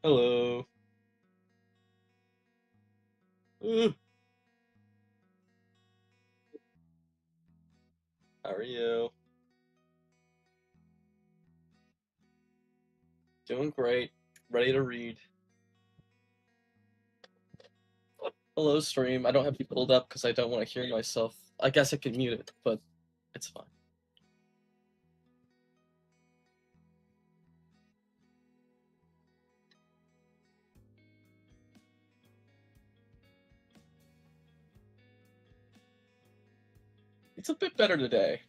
Hello. Ooh, how are you? Doing great. Ready to read. Hello, stream. I don't have you pulled up because I don't want to hear myself. I guess I could mute it, but it's fine. It's a bit better today.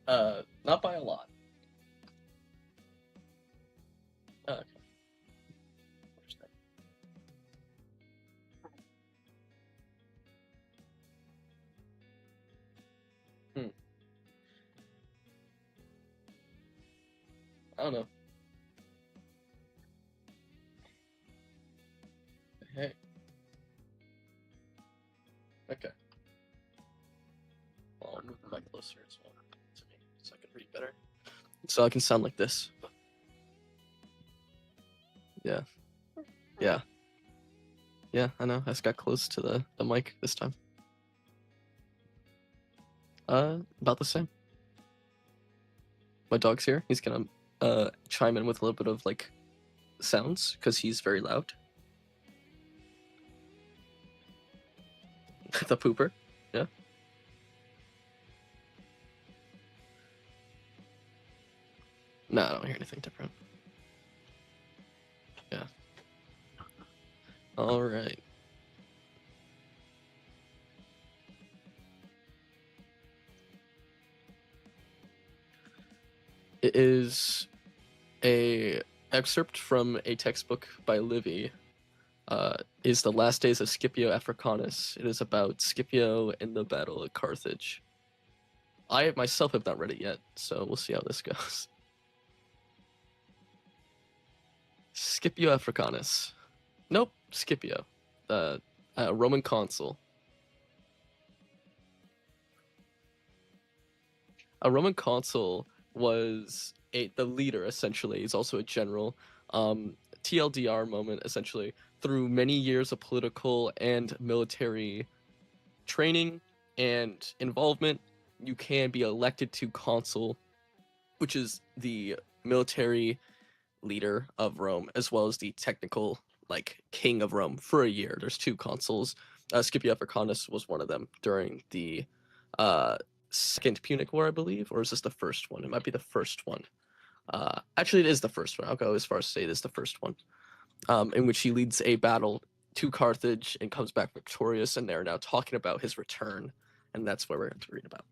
Not by a lot. Okay. Hmm. I don't know. Hey. Okay. Well, I'll move the mic closer as well to me so I can read better. So I can sound like this. Yeah. Yeah. Yeah, I know. I just got close to the mic this time. About the same. My dog's here. He's gonna chime in with a little bit of like sounds because he's very loud. The pooper. Yeah. No, I don't hear anything different. Yeah. All right. It is a excerpt from a textbook by Livy. Is the last days of Scipio Africanus. It is about Scipio in the Battle of Carthage. I myself have not read it yet, so we'll see how this goes. Scipio Africanus. Nope, Scipio, Roman consul. A Roman consul was the leader essentially. He's also a general. TLDR moment essentially. Through many years of political and military training and involvement, you can be elected to consul, which is the military leader of Rome, as well as the technical like king of Rome for a year. There's two consuls. Scipio Africanus was one of them during the Second Punic War, I believe, or is this the first one? It might be the first one. Actually, it is the first one. I'll go as far as to say it is the first one, in which he leads a battle to Carthage and comes back victorious, and they're now talking about his return, and that's what we're going to read about.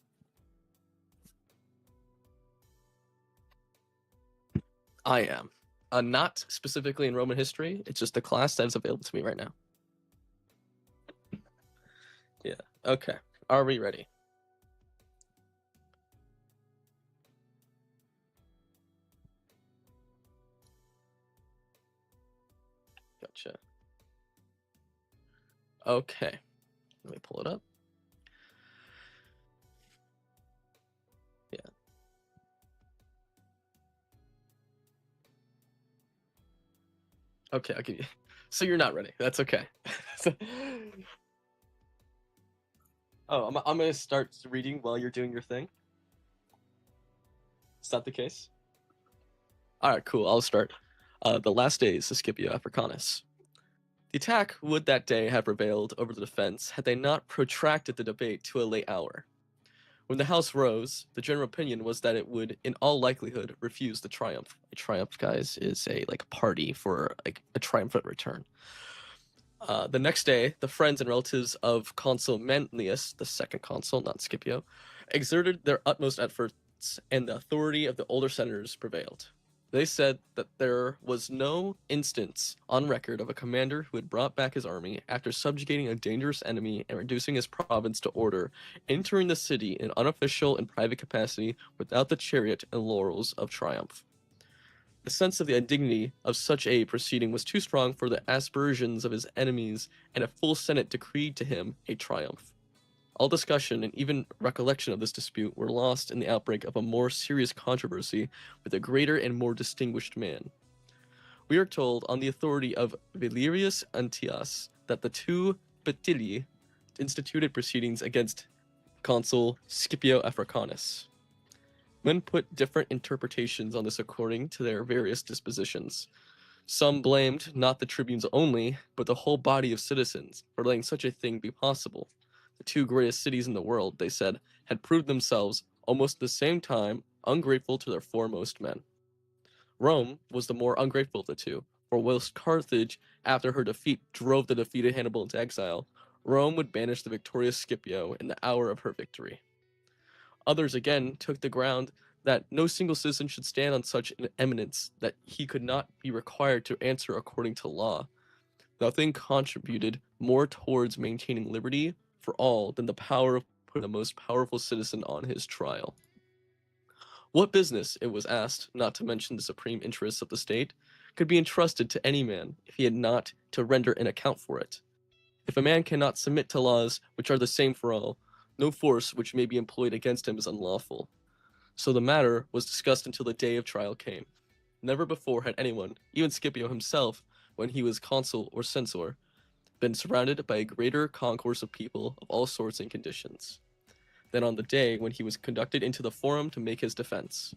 I am. Not specifically in Roman history, it's just a class that is available to me right now. Yeah, okay. Are we ready? Gotcha. Okay, let me pull it up. Yeah. Okay, I'll give you. So you're not ready. That's okay. Oh, I'm gonna start reading while you're doing your thing. Is that the case? All right, cool. I'll start. The last days of Scipio Africanus. The attack would that day have prevailed over the defense had they not protracted the debate to a late hour. When the House rose, the general opinion was that it would, in all likelihood, refuse the triumph. A triumph, guys, is a like party for like a triumphant return. The next day, the friends and relatives of Consul Manlius, the second consul, not Scipio, exerted their utmost efforts, and the authority of the older senators prevailed. They said that there was no instance on record of a commander who had brought back his army after subjugating a dangerous enemy and reducing his province to order, entering the city in unofficial and private capacity without the chariot and laurels of triumph. The sense of the indignity of such a proceeding was too strong for the aspersions of his enemies, and a full senate decreed to him a triumph. All discussion and even recollection of this dispute were lost in the outbreak of a more serious controversy with a greater and more distinguished man. We are told on the authority of Valerius Antias that the two Batilii instituted proceedings against consul Scipio Africanus. Men put different interpretations on this according to their various dispositions. Some blamed not the tribunes only, but the whole body of citizens for letting such a thing be possible. The two greatest cities in the world, they said, had proved themselves almost at the same time ungrateful to their foremost men. Rome was the more ungrateful of the two, for whilst Carthage, after her defeat, drove the defeated Hannibal into exile, Rome would banish the victorious Scipio in the hour of her victory. Others again took the ground that no single citizen should stand on such an eminence that he could not be required to answer according to law. Nothing contributed more towards maintaining liberty for all than the power of putting the most powerful citizen on his trial. What business, it was asked, not to mention the supreme interests of the state, could be entrusted to any man if he had not to render an account for it? If a man cannot submit to laws which are the same for all, no force which may be employed against him is unlawful. So the matter was discussed until the day of trial came. Never before had anyone, even Scipio himself, when he was consul or censor, been surrounded by a greater concourse of people of all sorts and conditions than on the day when he was conducted into the forum to make his defense.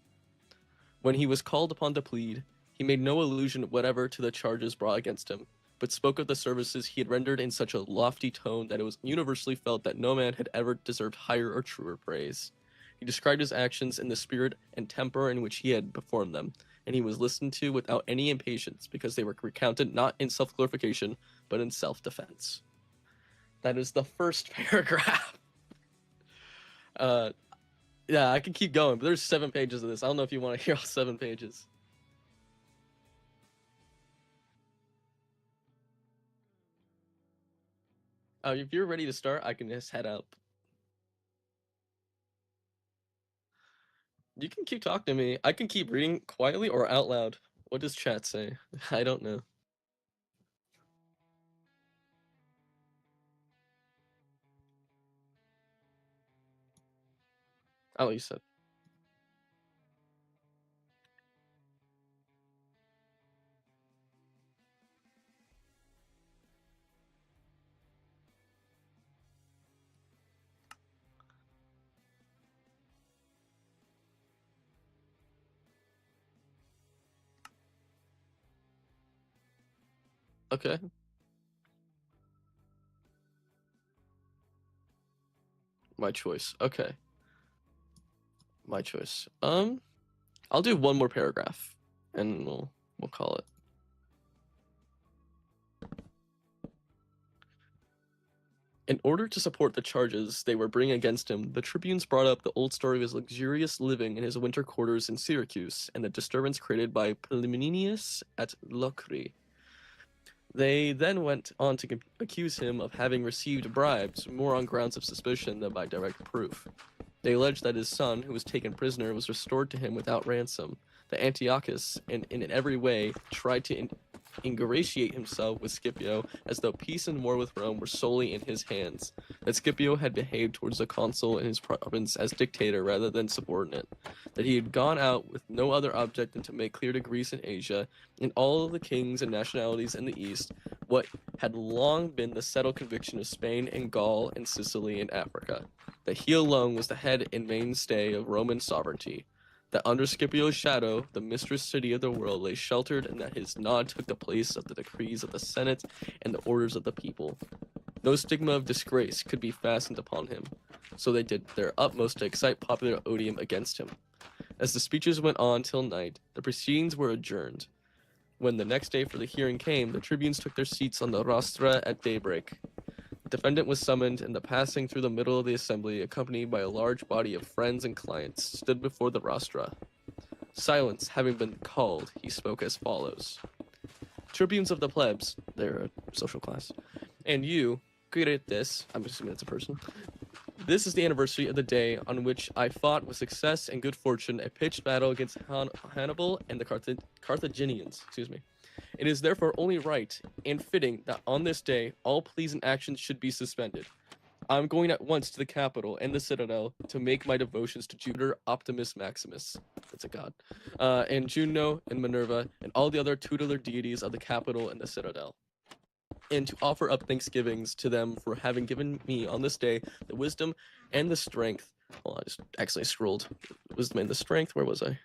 When he was called upon to plead, he made no allusion whatever to the charges brought against him, but spoke of the services he had rendered in such a lofty tone that it was universally felt that no man had ever deserved higher or truer praise. He described his actions in the spirit and temper in which he had performed them, and he was listened to without any impatience, because they were recounted not in self-glorification, but in self-defense. That is the first paragraph. Yeah, I can keep going, but there's 7 pages of this. I don't know if you want to hear all 7 pages. If you're ready to start, I can just head up. You can keep talking to me. I can keep reading quietly or out loud. What does chat say? I don't know. Oh, you said. Okay. My choice. Okay. My choice. I'll do one more paragraph, and we'll call it. In order to support the charges they were bringing against him, the tribunes brought up the old story of his luxurious living in his winter quarters in Syracuse and the disturbance created by Plaminius at Locri. They then went on to accuse him of having received bribes, more on grounds of suspicion than by direct proof. They alleged that his son, who was taken prisoner, was restored to him without ransom, that Antiochus, in every way, tried to ingratiate himself with Scipio as though peace and war with Rome were solely in his hands, that Scipio had behaved towards the consul in his province as dictator rather than subordinate, that he had gone out with no other object than to make clear to Greece and Asia, and all of the kings and nationalities in the East, what had long been the settled conviction of Spain and Gaul and Sicily and Africa, that he alone was the head and mainstay of Roman sovereignty, that under Scipio's shadow the mistress city of the world lay sheltered, and that his nod took the place of the decrees of the Senate and the orders of the people. No stigma of disgrace could be fastened upon him, so they did their utmost to excite popular odium against him. As the speeches went on till night, the proceedings were adjourned. When the next day for the hearing came, the tribunes took their seats on the rostra at daybreak. The defendant was summoned, and passing through the middle of the assembly, accompanied by a large body of friends and clients, stood before the rostra. Silence having been called, he spoke as follows. Tribunes of the plebs, they're a social class, and you, Quirites, I'm assuming it's a person, this is the anniversary of the day on which I fought with success and good fortune a pitched battle against Hannibal and the Carthaginians. It is therefore only right and fitting that on this day all pleas and actions should be suspended. I'm going at once to the capital and the citadel to make my devotions to Jupiter Optimus Maximus, that's a god, and Juno and Minerva and all the other tutelar deities of the capital and the citadel, and to offer up thanksgivings to them for having given me on this day the wisdom and the strength. Hold on, I just accidentally scrolled. Wisdom and the strength. Where was I?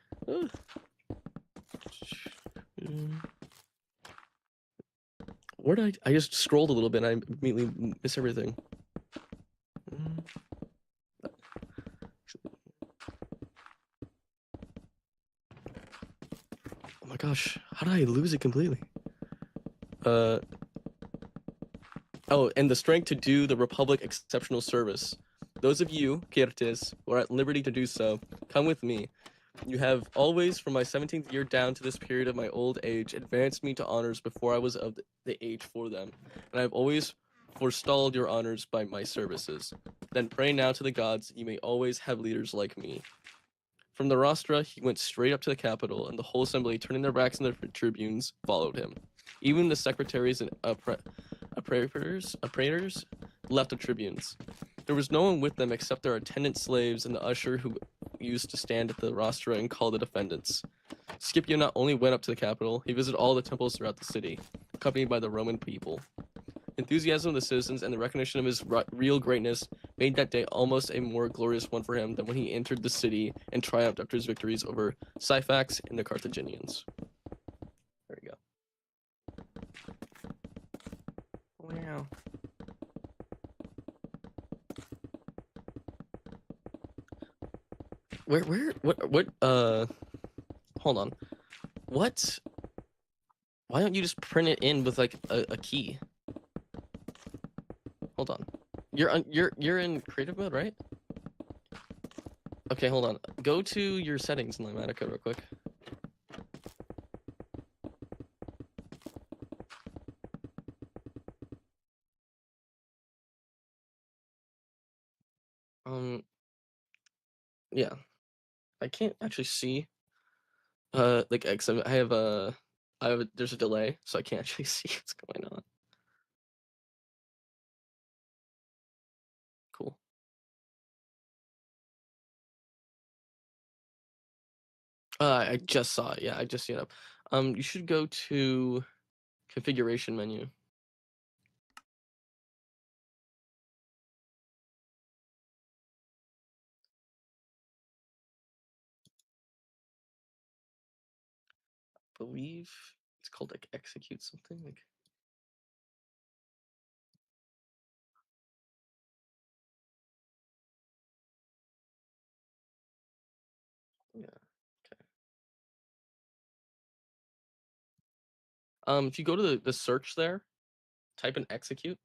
Where did I just scrolled a little bit and I immediately miss everything. Oh my gosh, how did I lose it completely? Oh, and the strength to do the Republic exceptional service. Those of you, Quertes, who are at liberty to do so, come with me. You have always, from my 17th year down to this period of my old age, advanced me to honors before I was of the age for them, and I have always forestalled your honors by my services. Then pray now to the gods that you may always have leaders like me. From the rostra, he went straight up to the Capitol, and the whole assembly, turning their backs on their tribunes, followed him. Even the secretaries and praetors left the tribunes. There was no one with them except their attendant slaves and the usher who used to stand at the rostra and call the defendants. Scipio not only went up to the Capitol, he visited all the temples throughout the city, accompanied by the Roman people. Enthusiasm of the citizens and the recognition of his real greatness made that day almost a more glorious one for him than when he entered the city and triumphed after his victories over Syphax and the Carthaginians. There we go. Wow. What, hold on. What? Why don't you just print it in with, like, a key? Hold on. You're in creative mode, right? Okay, hold on. Go to your settings in Limatica real quick. Yeah. I can't actually see. Like, I have there's a delay, so I can't actually see what's going on. Cool. I just saw it. Yeah, I just see it up. You should go to configuration menu. I believe it's called like execute something like. Yeah. Okay. If you go to the search there, type in execute.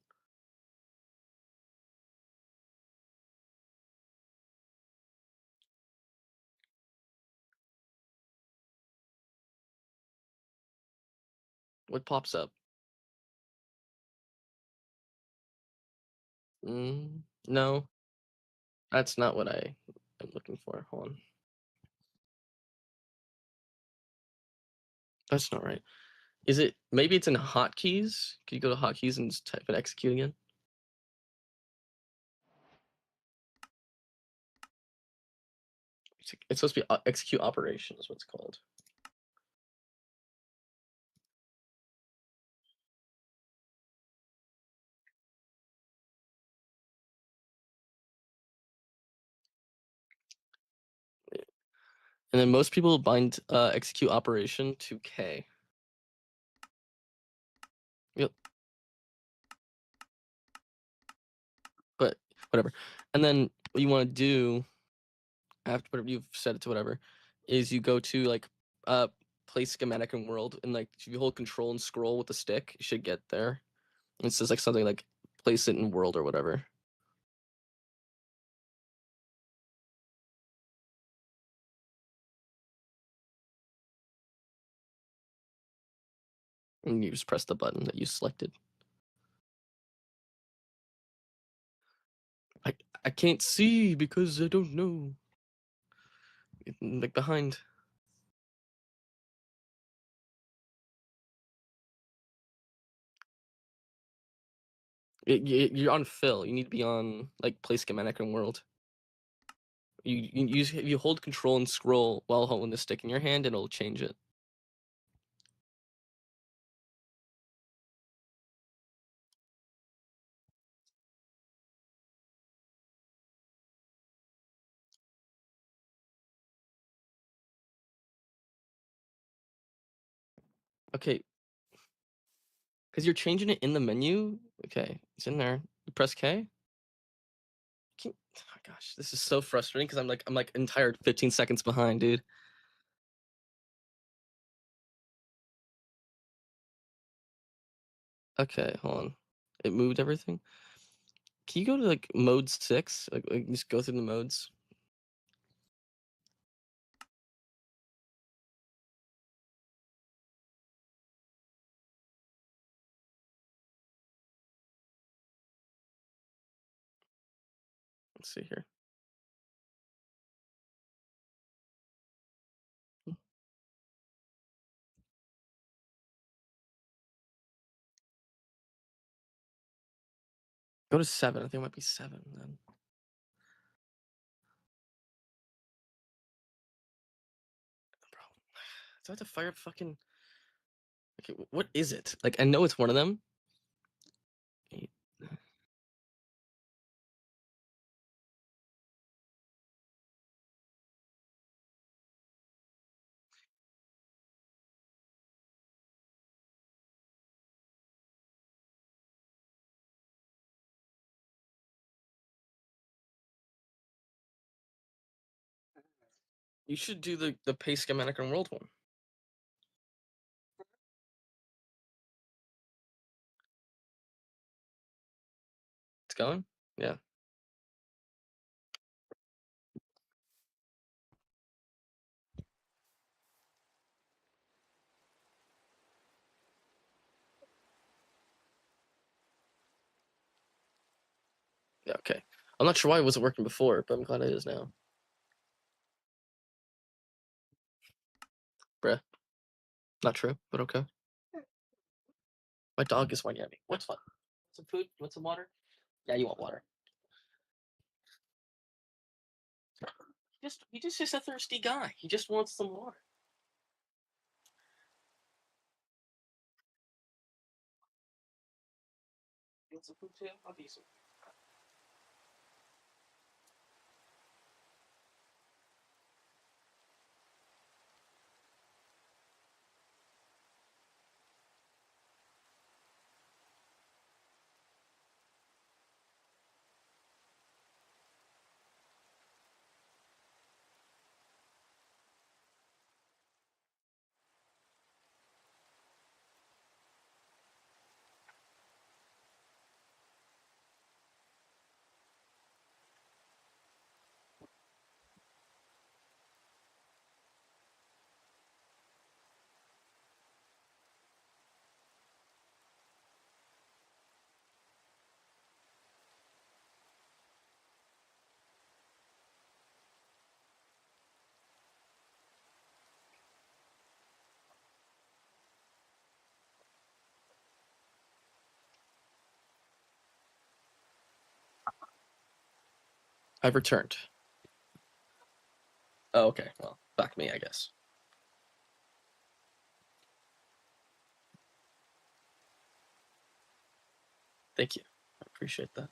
What pops up? No, that's not what I am looking for. Hold on. That's not right. Is it, maybe it's in hotkeys? Can you go to hotkeys and just type in execute again? It's supposed to be execute operation is what it's called. And then most people bind execute operation to K. Yep. But whatever. And then what you want to do after whatever you've set it to whatever is you go to like place schematic in world, and like if you hold control and scroll with the stick, you should get there. And it says like something like place it in world or whatever. And you just press the button that you selected. I can't see because I don't know. Like behind. You're on fill. You need to be on like play schematic and world. You hold control and scroll while holding the stick in your hand, and it'll change it. Okay, because you're changing it in the menu. Okay, it's in there. You press K. Oh my gosh, this is so frustrating because I'm like entire 15 seconds behind, dude. Okay, hold on. It moved everything. Can you go to like mode 6? Like just go through the modes. Let's see here. Go to 7. I think it might be 7 then. Bro, do I have to fire up fucking? Okay, what is it? Like I know it's one of them. 8. You should do the pay schematic and world one. It's going. Yeah. Yeah. Okay. I'm not sure why it wasn't working before, but I'm glad it is now. Bruh. Not true, but okay. My dog is whining at me. What's fun? Some food? You want some water? Yeah, you want water. He's just a thirsty guy. He just wants some water. You want some food too? I'll give you some. I've returned. Oh, okay. Well, back me, I guess. Thank you. I appreciate that.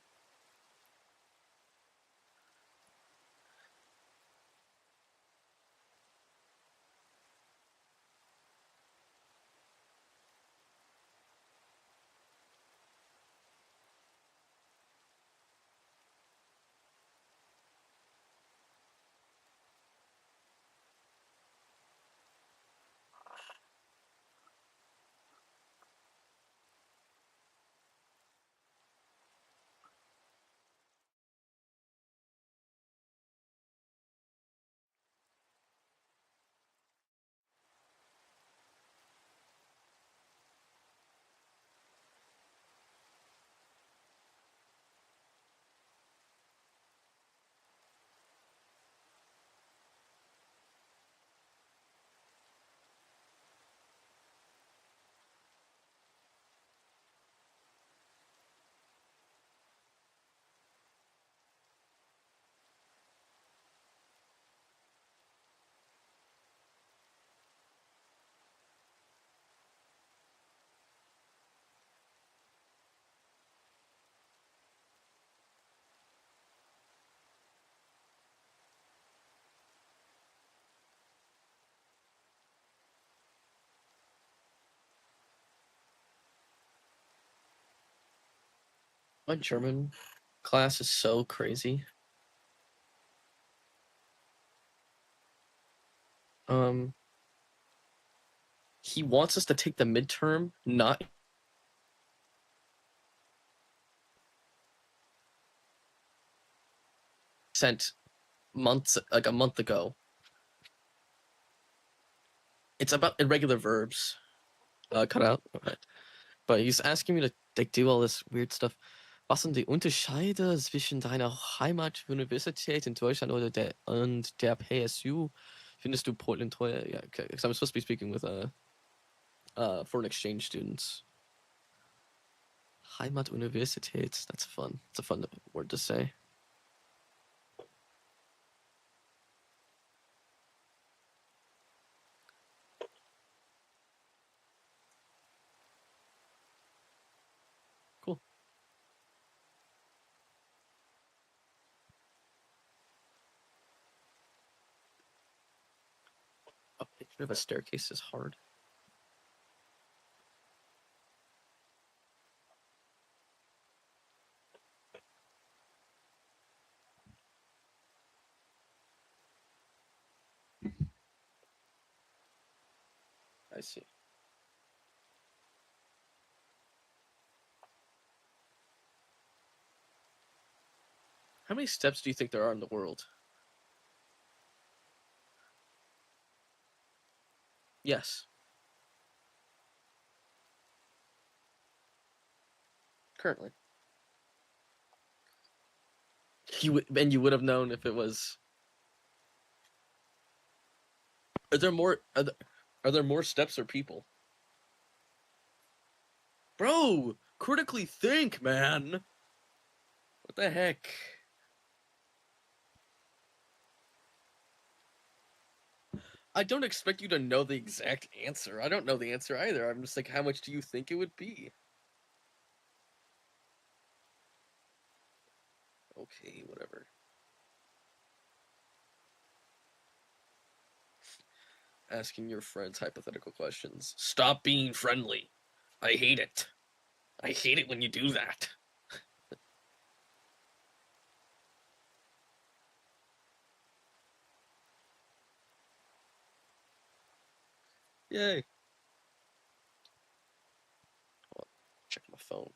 My German class is so crazy. He wants us to take the midterm not sent months like a month ago. It's about irregular verbs. Cut out. Okay. But he's asking me to like do all this weird stuff. Was sind die Unterschiede zwischen deiner Heimatuniversität in Deutschland oder der PSU? Findest du Portland teuer? Yeah, okay. Because I'm supposed to be speaking with foreign exchange students. Heimatuniversität. That's fun. It's a fun word to say. Cool. A picture of a staircase is hard. I see. How many steps do you think there are in the world? Yes. Currently. You would have known if it was. Are there more? Are there more steps or people? Bro, critically think, man. What the heck? I don't expect you to know the exact answer. I don't know the answer either. I'm just like, how much do you think it would be? Okay, whatever. Asking your friends hypothetical questions. Stop being friendly. I hate it. I hate it when you do that. Yay. Check my phone.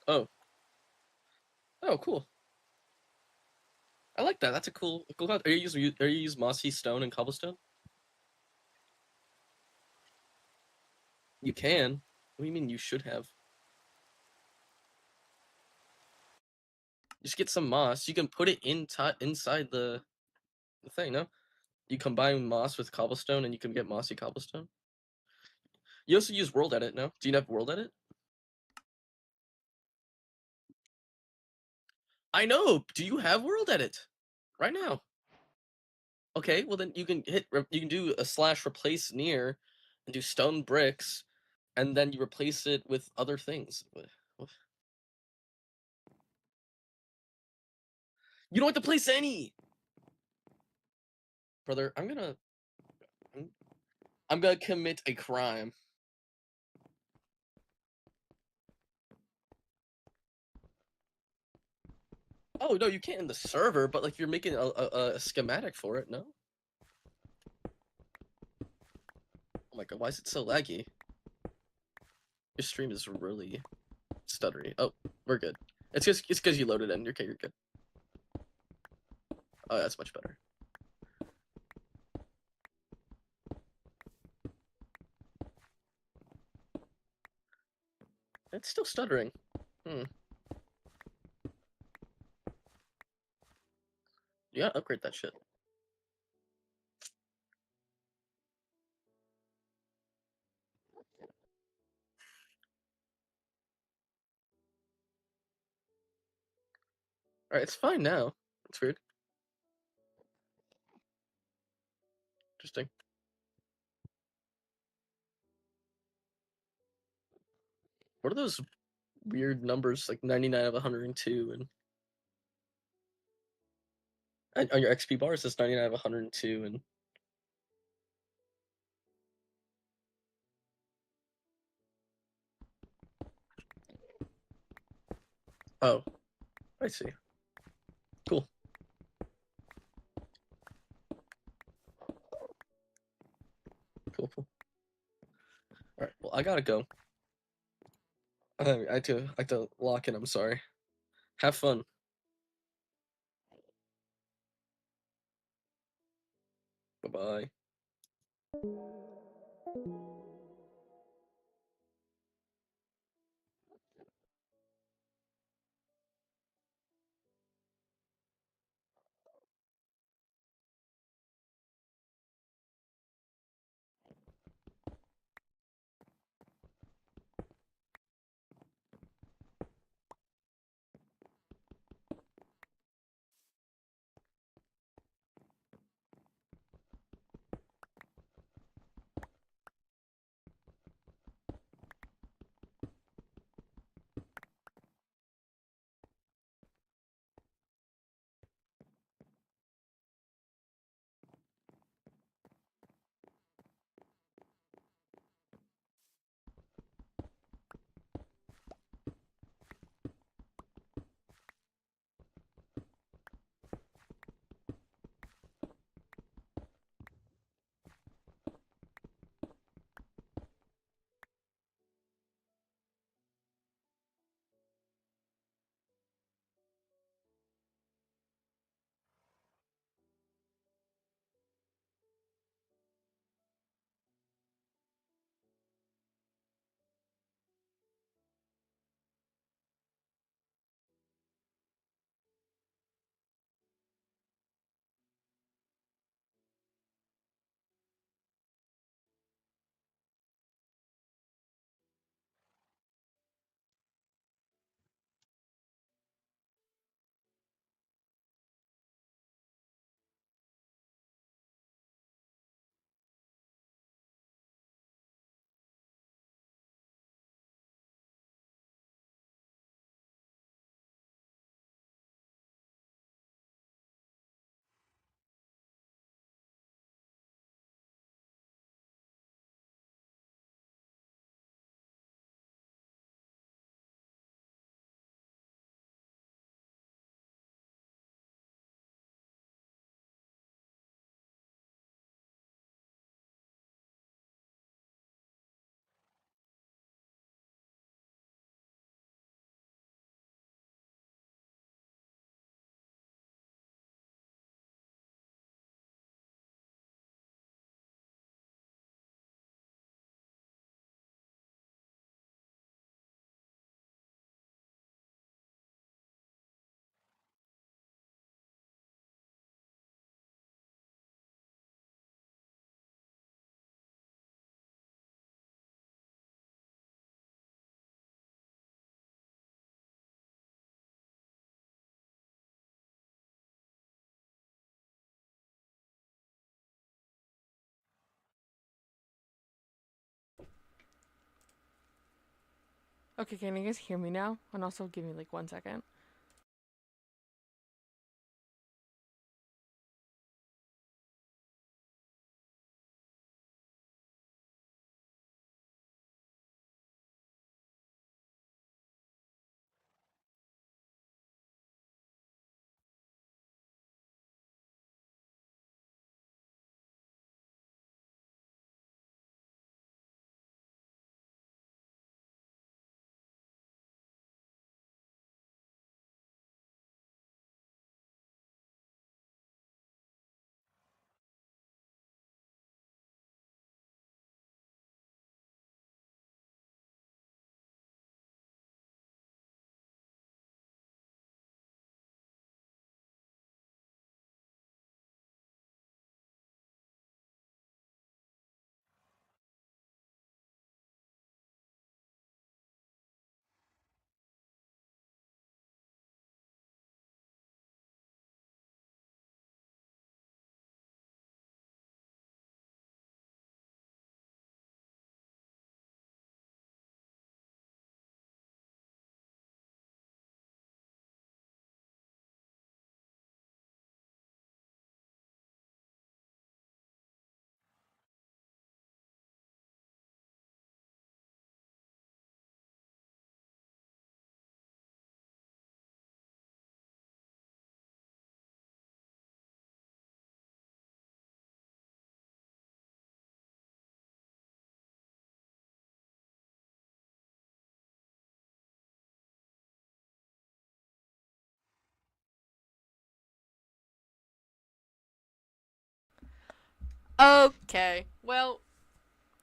Oh. Oh, cool. I like that. That's a cool. Are you use mossy stone and cobblestone? You can. What do you mean you should have? Just get some moss. You can put it inside the thing. No, you combine moss with cobblestone, and you can get mossy cobblestone. You also use world edit. No, do you have world edit? I know. Do you have world edit right now? Okay, well then you can you can do a slash replace near, and do stone bricks, and then you replace it with other things. What? You don't have to place any, brother. I'm, I'm gonna commit a crime. Oh no, you can't in the server, but like you're making a schematic for it. No. Oh my god, why is it so laggy? Your stream is really stuttery. Oh, we're good. It's because you loaded in. You're okay. You're good. Oh, that's much better. It's still stuttering. Hmm. You gotta upgrade that shit. Alright, it's fine now. It's weird. Interesting. What are those weird numbers like 99 of 102 and on your XP bar it says 99 of 102 and oh, I see. Cool. Cool. Alright, well I gotta go. I have to lock in, I'm sorry. Have fun. Bye-bye. Okay, can you guys hear me now? And also give me like 1 second. Okay, well,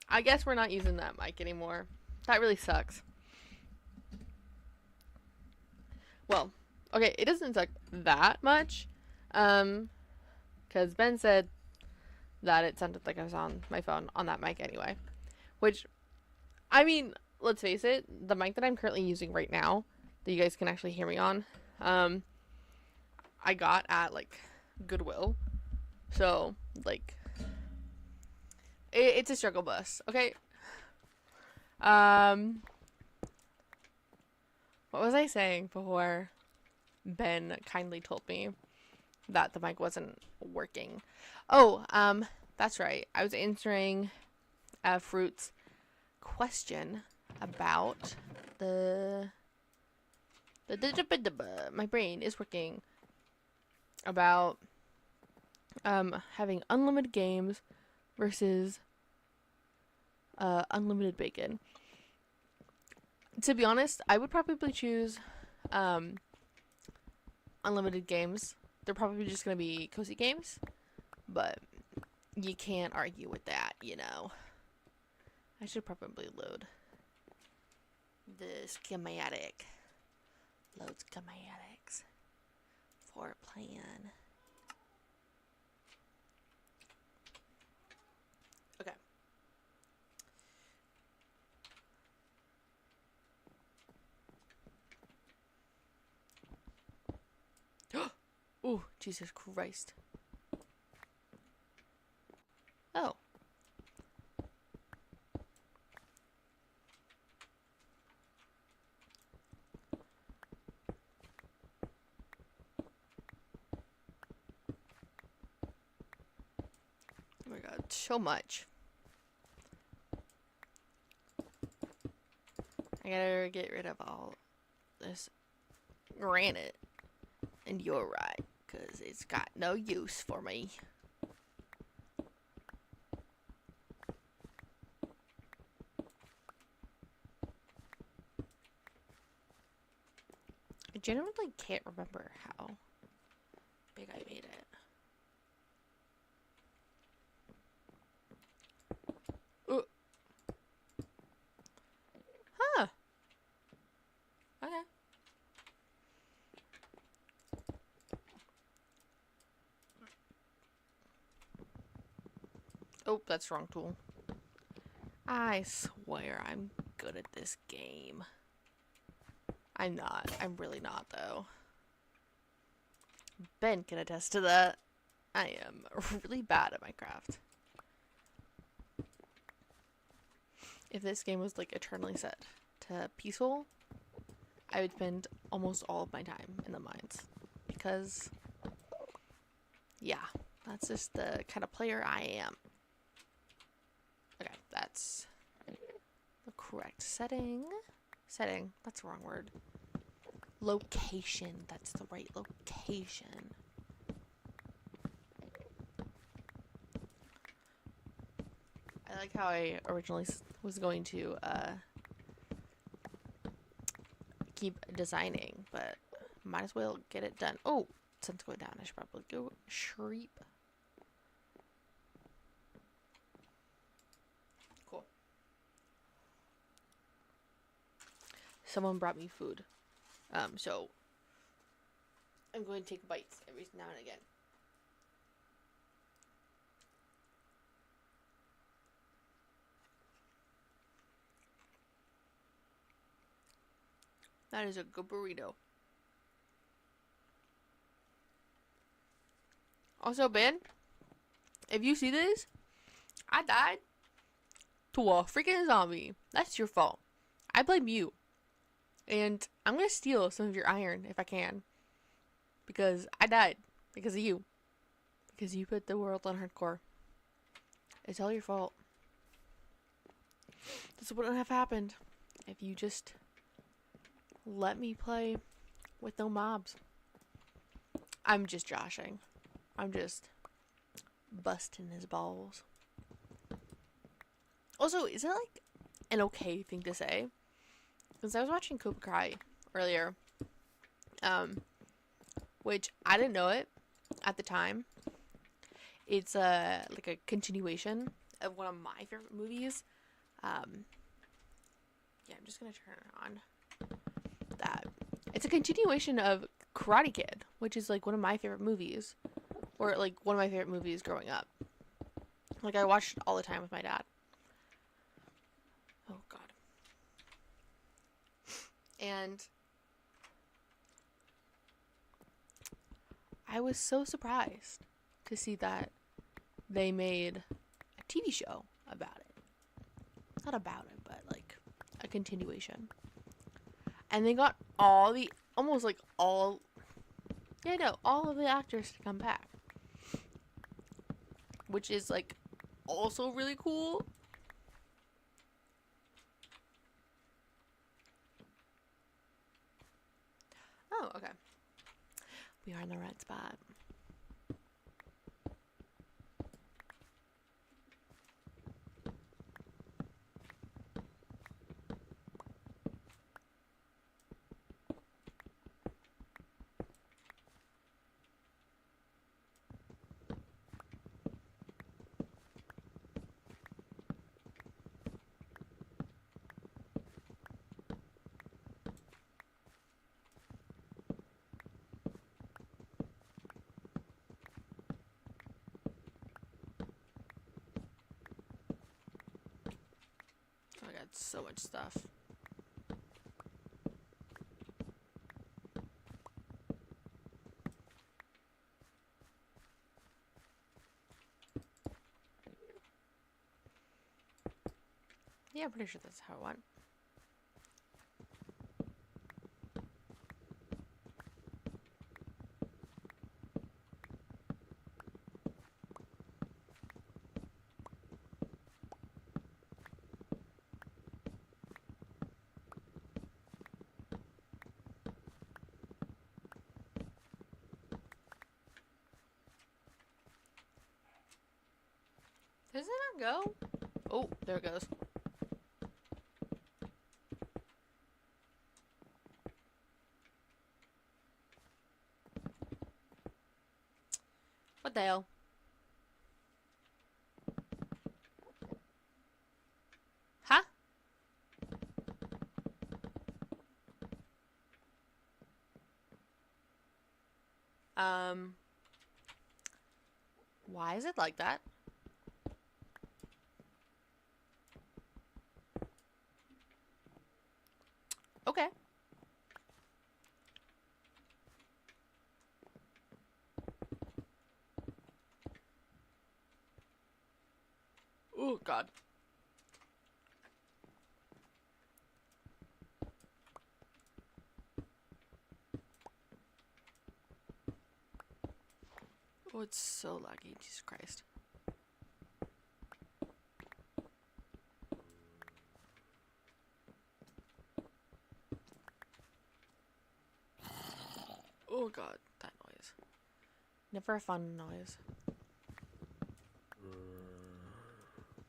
I guess we're not using that mic anymore. That really sucks. Well, okay, it doesn't suck that much. Because Ben said that it sounded like I was on my phone on that mic anyway. Which, I mean, let's face it, the mic that I'm currently using right now, that you guys can actually hear me on, I got at, like, Goodwill. So, like, it's a struggle bus, okay? Um, what was I saying before Ben kindly told me that the mic wasn't working? Oh, that's right. I was answering Fruit's question about the my brain is working about having unlimited games versus unlimited bacon. To be honest, I would probably choose unlimited games. They're probably just gonna be cozy games, but you can't argue with that, you know. I should probably load the schematic. Load schematics for plan. Okay. Ooh, Jesus Christ. Oh. Oh my god, so much. I gotta get rid of all this granite. And you're right, because it's got no use for me. I genuinely can't remember how big I made it. Huh. Okay. Oh, that's wrong tool. I swear I'm good at this game. I'm not. I'm really not, though. Ben can attest to that. I am really bad at Minecraft. If this game was, like, eternally set to peaceful, I would spend almost all of my time in the mines. Because, yeah, that's just the kind of player I am. Okay, that's the correct setting. Setting, that's the wrong word. Location, that's the right location. I like how I originally was going to keep designing, but might as well get it done. Oh, sun's going down. I should probably go sleep. Cool. Someone brought me food. So I'm going to take bites every now and again. That is a good burrito. Also, Ben, if you see this, I died to a freaking zombie. That's your fault. I blame you. And I'm gonna steal some of your iron if I can. Because I died. Because of you. Because you put the world on hardcore. It's all your fault. This wouldn't have happened if you just let me play with no mobs. I'm just joshing. I'm just busting his balls. Also, is it like an okay thing to say? Because I was watching Cobra Kai earlier, which I didn't know it at the time. It's like a continuation of one of my favorite movies. Yeah, I'm just gonna turn it on. That it's a continuation of Karate Kid, which is like one of my favorite movies, or like one of my favorite movies growing up. Like I watched it all the time with my dad. Oh God. And I was so surprised to see that they made a TV show about it. Not about it, but like a continuation. And they got all of the actors to come back. Which is like also really cool. Oh, okay. We are in the right spot. I got so much stuff. Yeah, I'm pretty sure that's how it went. Does it not go? Oh, there it goes. What the hell? Huh? Why is it like that? Okay. Oh, God. Oh, it's so laggy. Jesus Christ. Oh god, that noise. Never a fun noise.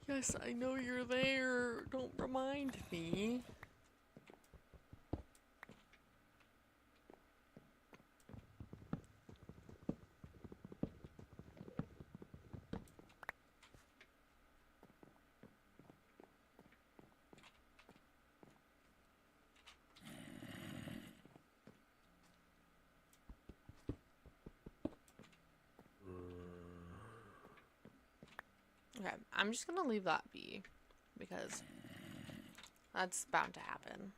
Yes, I know you're there. Don't remind me. Okay, I'm just gonna leave that be because that's bound to happen.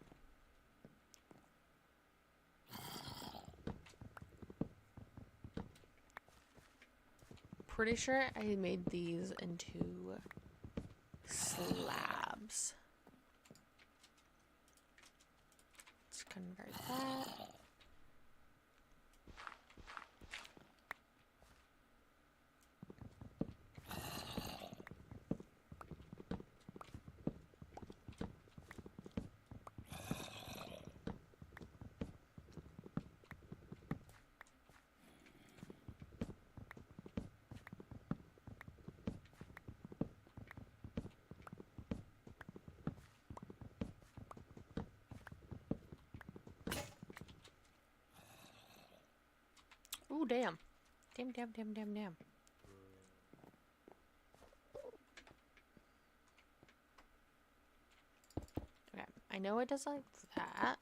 Pretty sure I made these into slabs. Let's convert that. Ooh, damn. Damn. Okay, I know it does like that.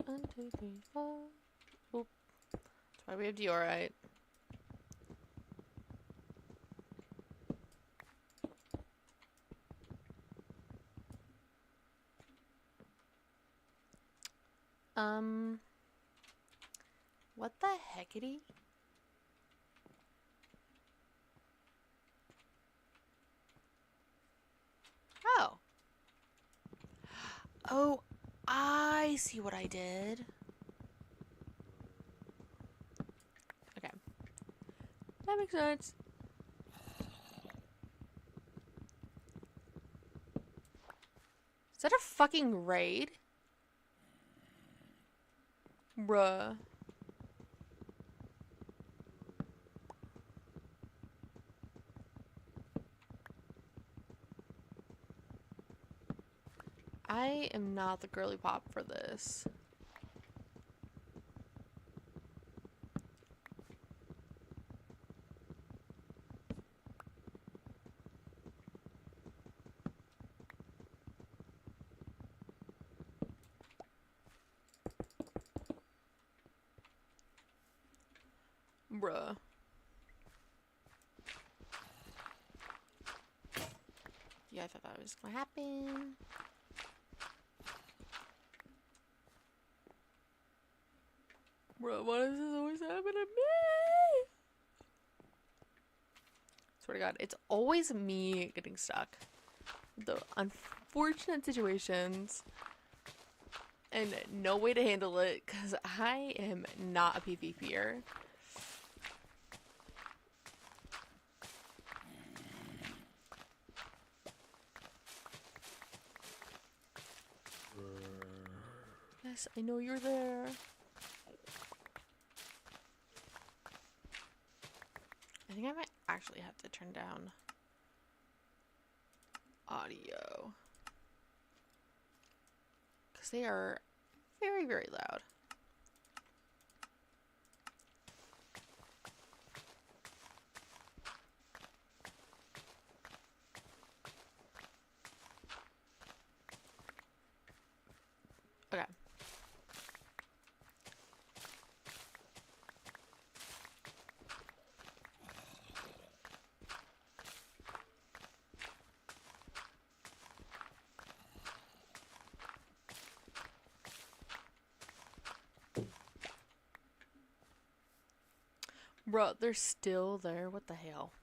One, two, three, four. Oop. That's why we have diorite. What the heckity? Oh. Oh, I see what I did. Okay. That makes sense. Is that a fucking raid? Bruh. I am not the girly pop for this. Bruh. Yeah, I thought that was gonna happen. Bro, why does this always happen to me? Swear to God, it's always me getting stuck. The unfortunate situations and no way to handle it because I am not a PvPer. Yes, I know you're there. I think I might actually have to turn down audio because they are very, very loud. Okay. Bro, they're still there. What the hell?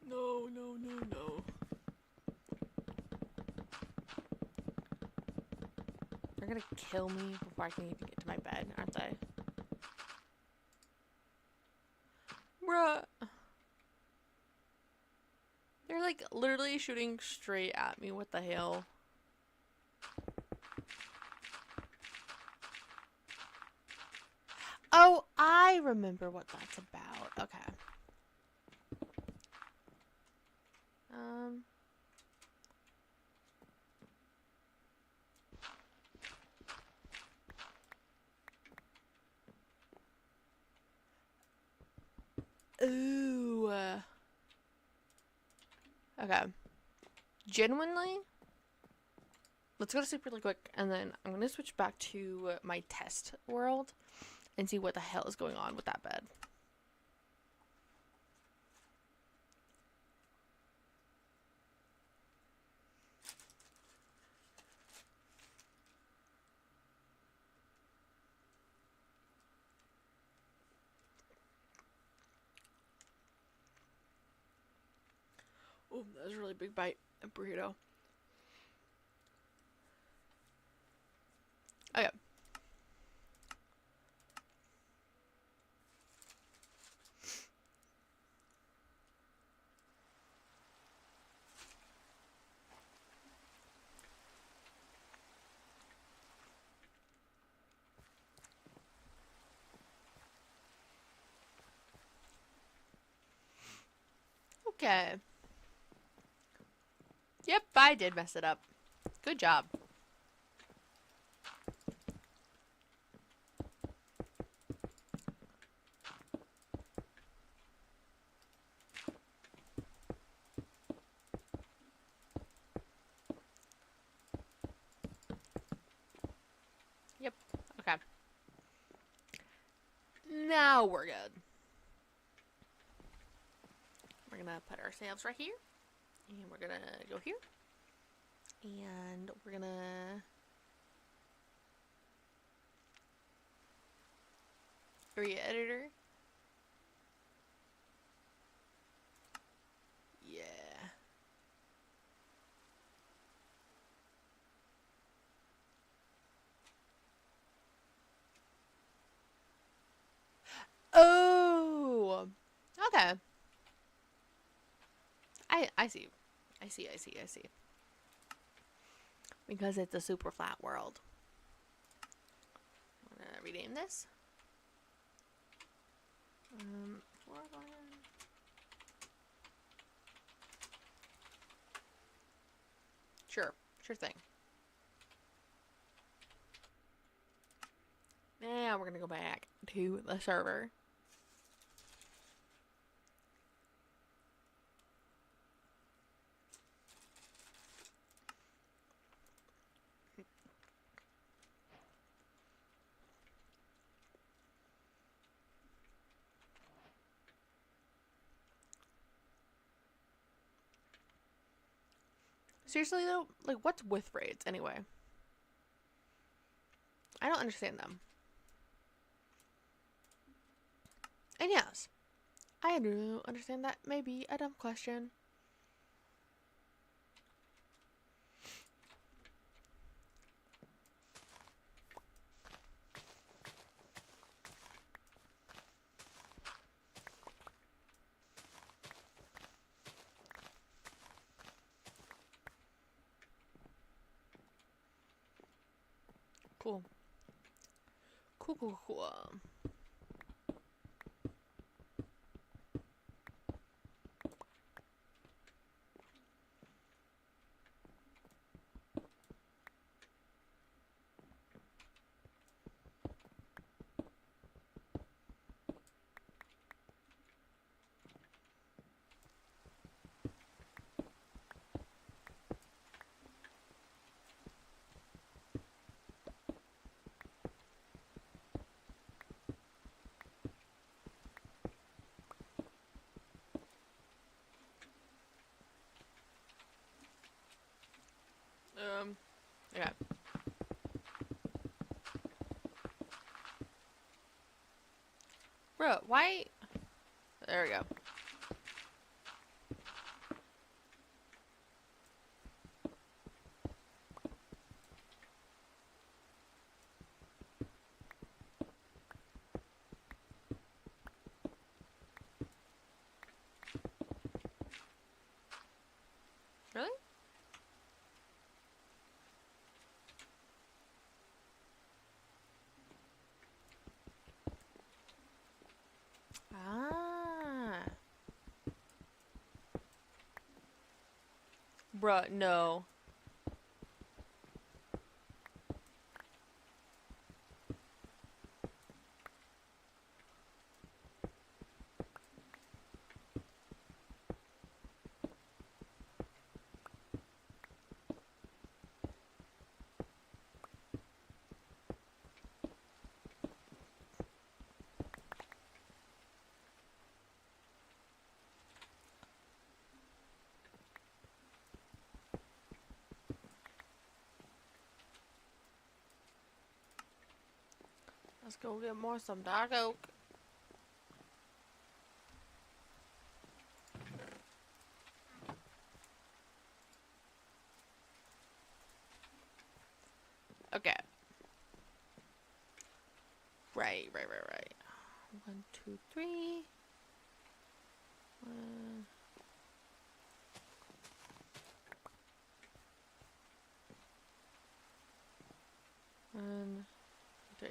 No, no, no, no. They're gonna kill me before I can even get to my bed, aren't they? Bruh. They're like literally shooting straight at me. What the hell? Oh, I remember what that's about. Okay. Um. Ooh. Okay. Genuinely, let's go to sleep really quick, and then I'm gonna switch back to my test world and see what the hell is going on with that bed. Oh, that was a really big bite of burrito. Okay. Okay. Yep, I did mess it up. Good job. Yep. Okay. Now we're good. We're gonna put ourselves right here. And we're gonna go here. And we're gonna re-editor. Yeah. Oh. Okay. I see. I see. I see. I see. Because it's a super flat world. I'm gonna rename this. Sure. Sure thing. Now we're gonna go back to the server. Seriously though, like what's with raids anyway? I don't understand them. And yes, I do understand that may be a dumb question. Cool. Cool, cool, cool. Yeah. Bro, why? There we go. Really? Ah. Bruh, no. Let's go get more some dark oak. Okay. Right. 1, 2, 3. 1. And 3.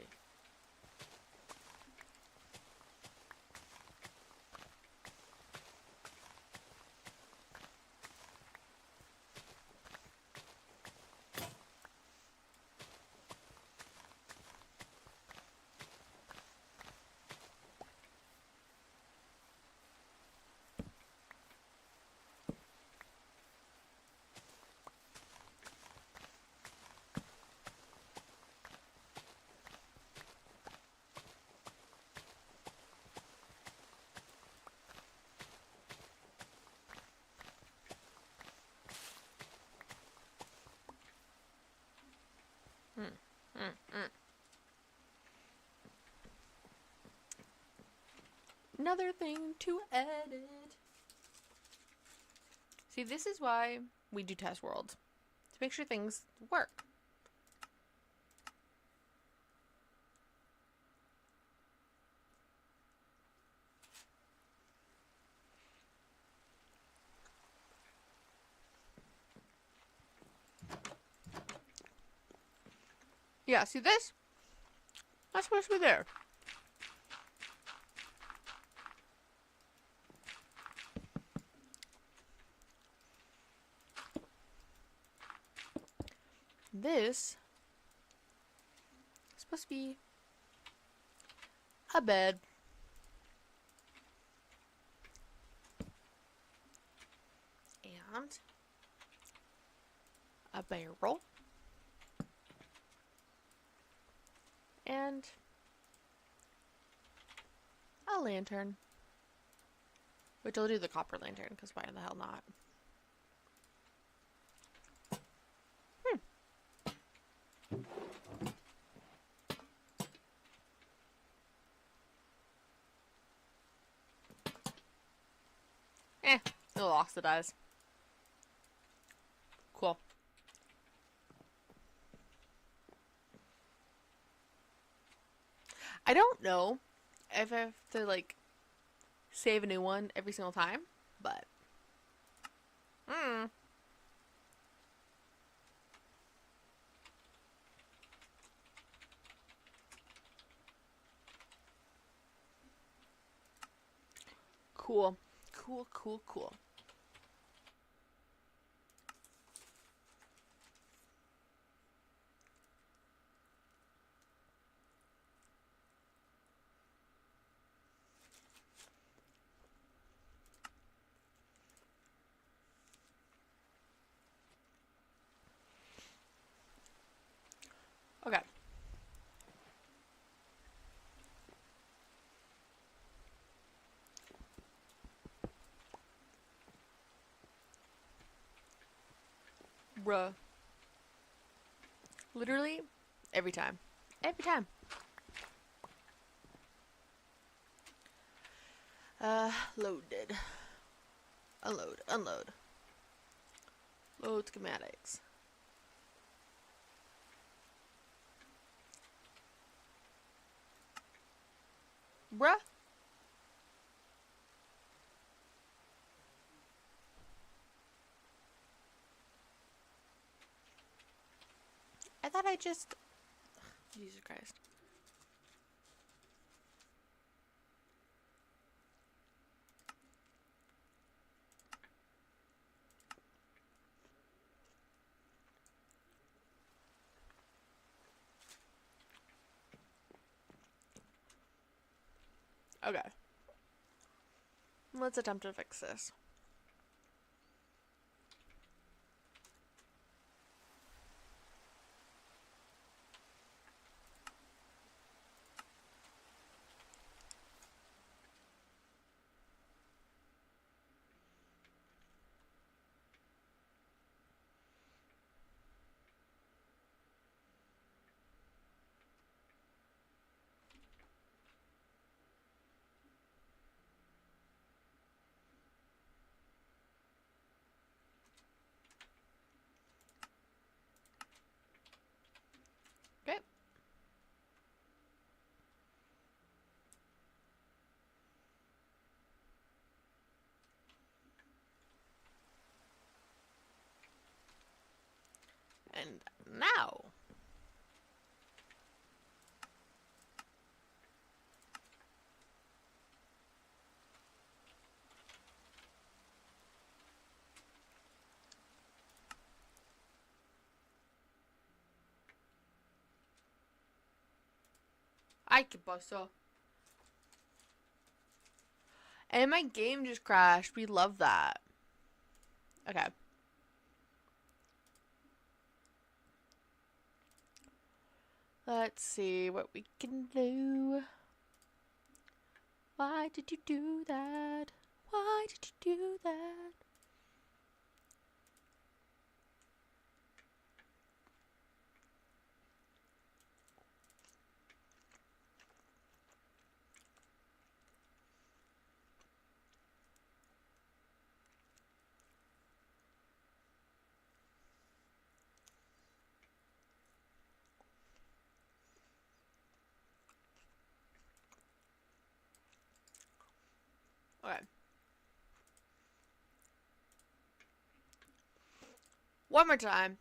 Another thing to edit. See, this is why we do test worlds. To make sure things work. Yeah, see this? That's supposed to be there. This is supposed to be a bed. And a barrel. And a lantern. Which I'll do the copper lantern, because why the hell not? It'll oxidize. Cool. I don't know if I have to, like, save a new one every single time, but... Cool. Cool, cool, cool. Okay. Bruh. Literally, every time. Every time. Loaded. Unload, unload. Load schematics. Bruh. I thought I just... Jesus Christ. Okay. Let's attempt to fix this. Okay. And now... Ay, ¿qué pasó? And my game just crashed. We love that. Okay. Let's see what we can do. Why did you do that? Why did you do that? Okay. One more time.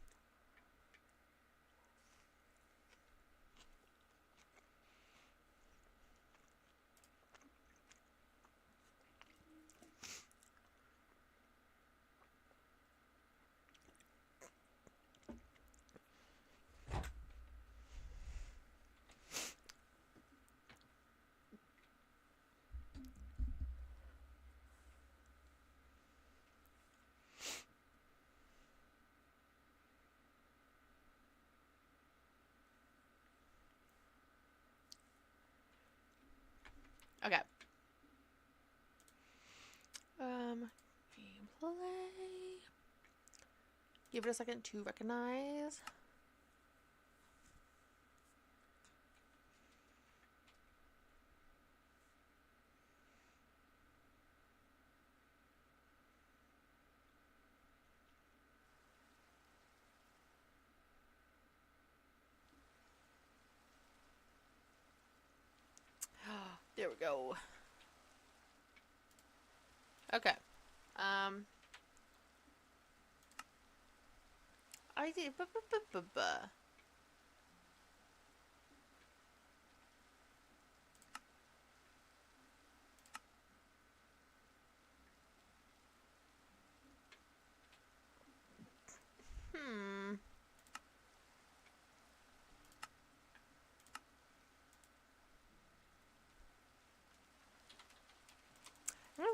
Okay. Gameplay. Give it a second to recognize. There we go. Okay. I did.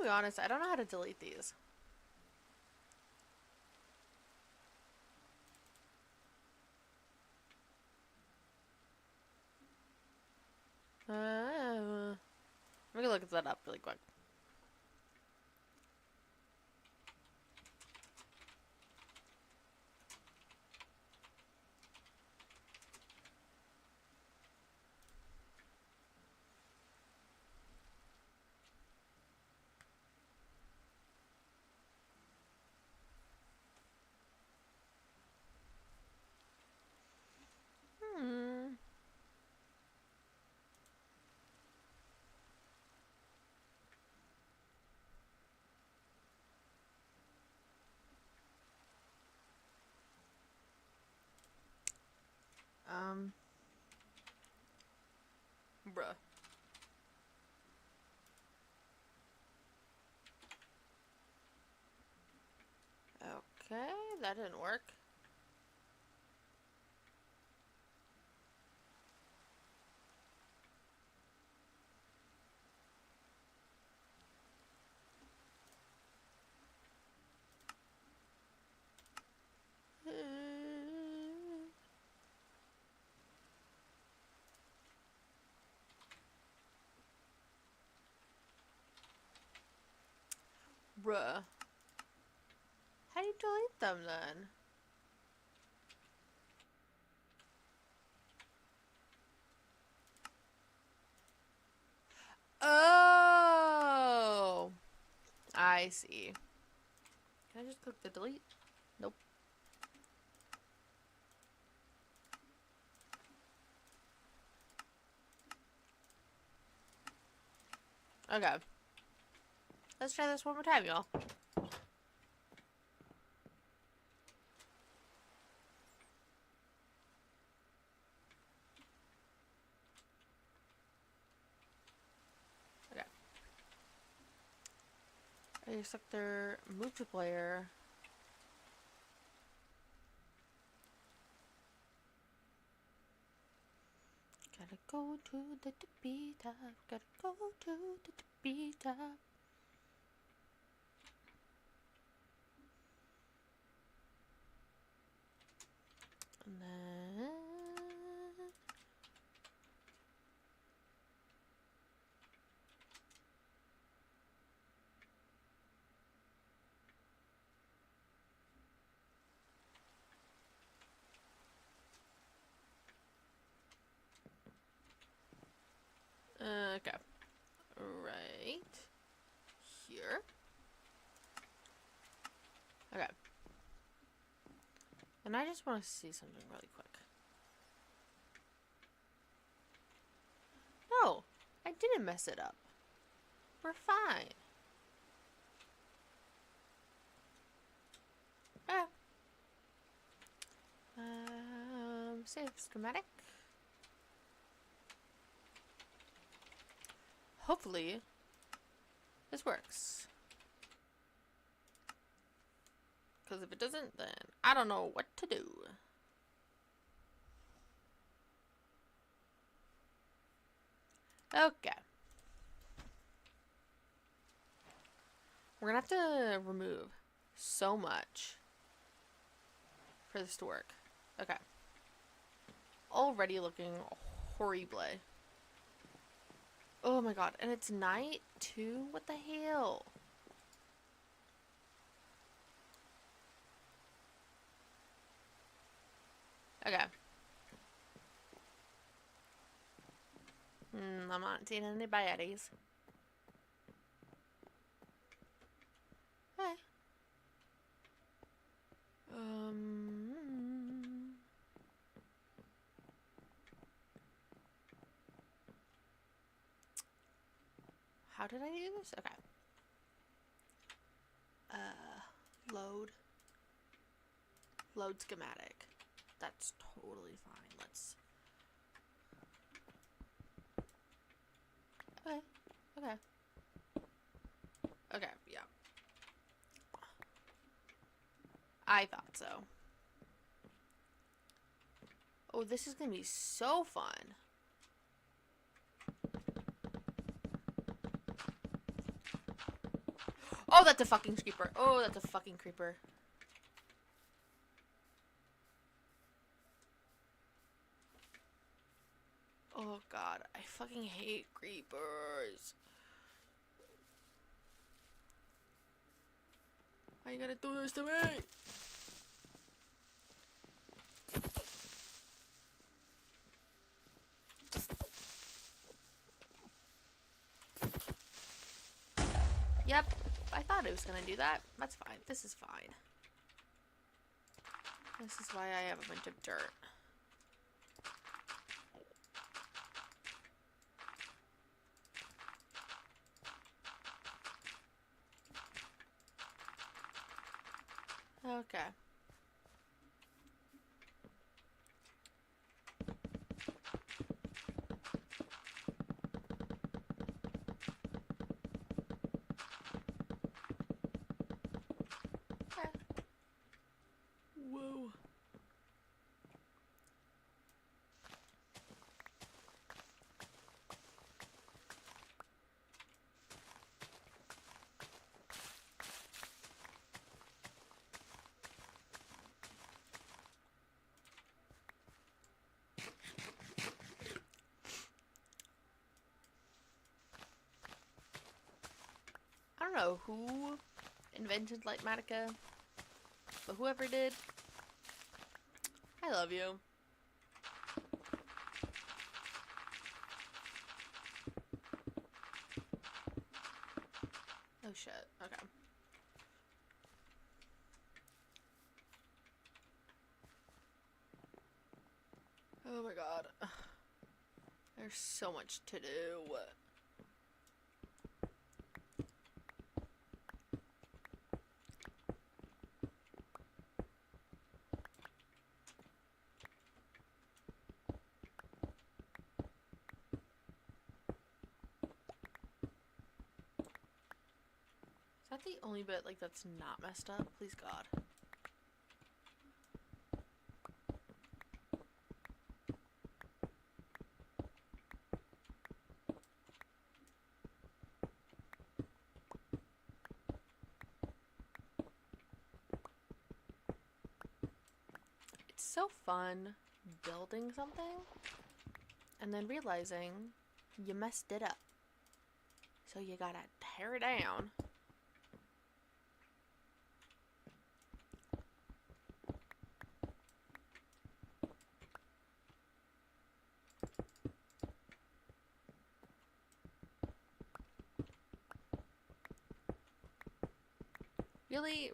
gonna be honest, I don't know how to delete these. I'm gonna look that up really quick. Hmm. Bruh. Okay, that didn't work. Bruh. How do you delete them then? Oh, I see. Can I just click the delete? Nope. Okay. Let's try this one more time, y'all. Okay. I select their move to player. Gotta go to the tippy top. Gotta go to the tippy top. And then... okay. Right here. Okay. And I just want to see something really quick. No, I didn't mess it up. We're fine. Okay. Save schematic. Hopefully, this works. Because if it doesn't, then I don't know what to do. Okay. We're gonna have to remove so much for this to work. Okay. Already looking horrible. Oh my god, and it's night too? What the hell? Okay. I'm not seeing any baddies. Hey. How did I do this? Okay. Load. Load schematic. That's totally fine. Let's... Okay. Okay. Okay, yeah. I thought so. Oh, this is gonna be so fun. Oh, that's a fucking creeper. Oh, that's a fucking creeper. Oh god, I fucking hate creepers. Why you gotta do this to me? Yep, I thought it was gonna do that. That's fine. This is fine. This is why I have a bunch of dirt. Okay. Whoa. I don't know who invented Lightmatica, but whoever did, I love you. Oh shit, okay. Oh my god. There's so much to do. Is that the only bit, like, that's not messed up? Please God. It's so fun building something and then realizing you messed it up. So you gotta tear it down.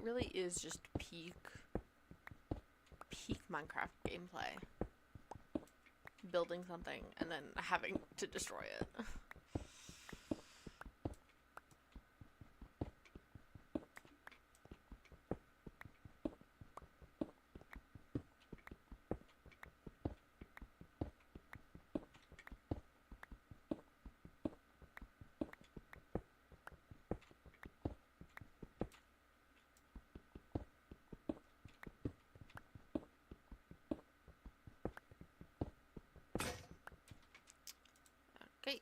Really is just peak Minecraft gameplay. Building something and then having to destroy it. Okay,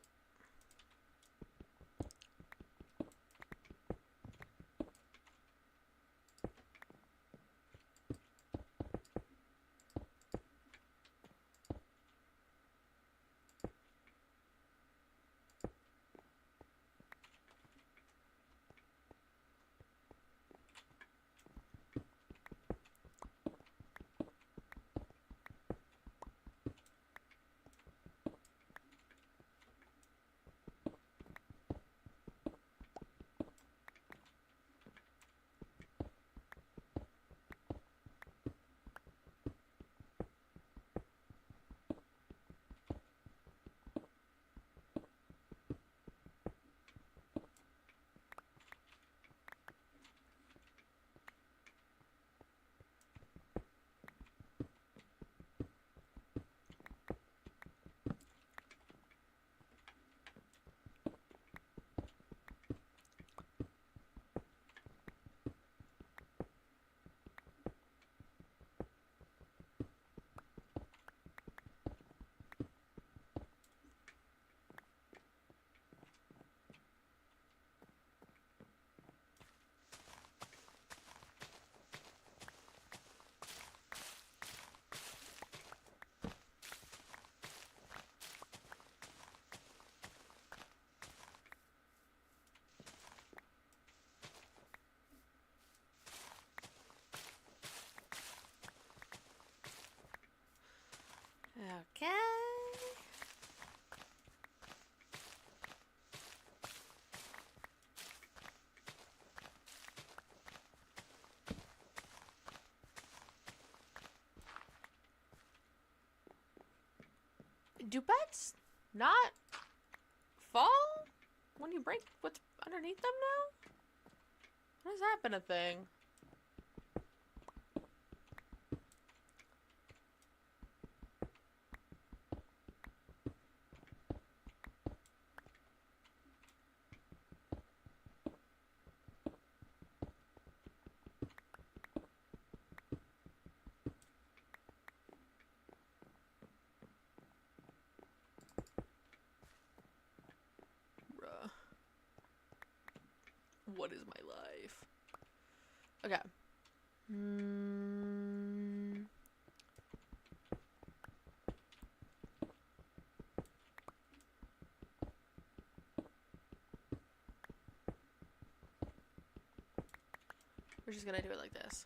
Do beds not fall when you break what's underneath them now? When has that been a thing? Bruh. What is my life? Okay. We're just gonna do it like this.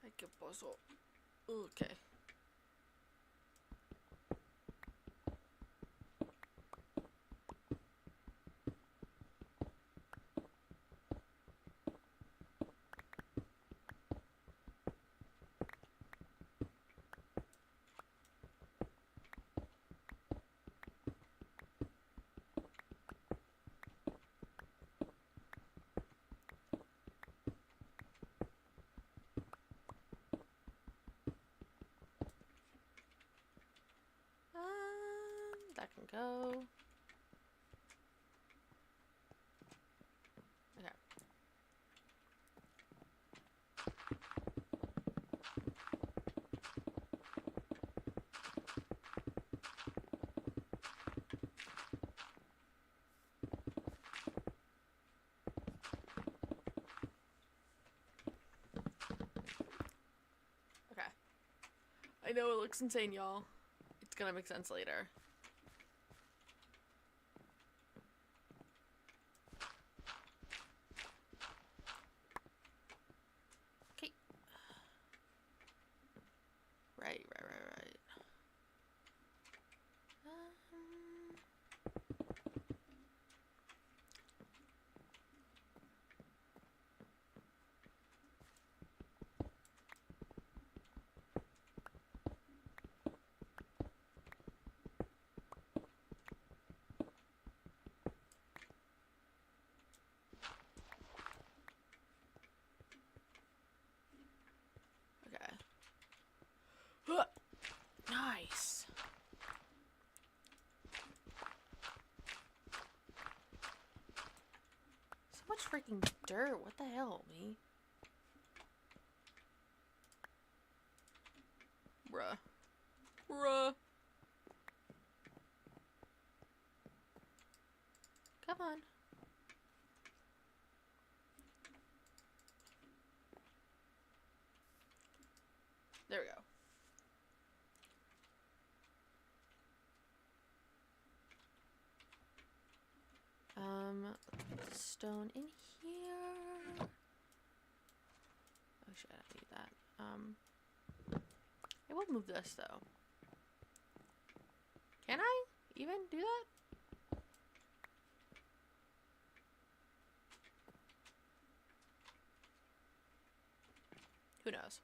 Ay, ¿qué pasó? Okay. That can go. Okay. Okay. I know it looks insane, y'all. It's gonna make sense later. Okay. Right. Okay. Huh. Nice. So much freaking dirt. What the hell, me? Bruh. Come on. There we go. Put the stone in here. Oh shit, I don't need that. I will move this though. Can I even do that? Who knows?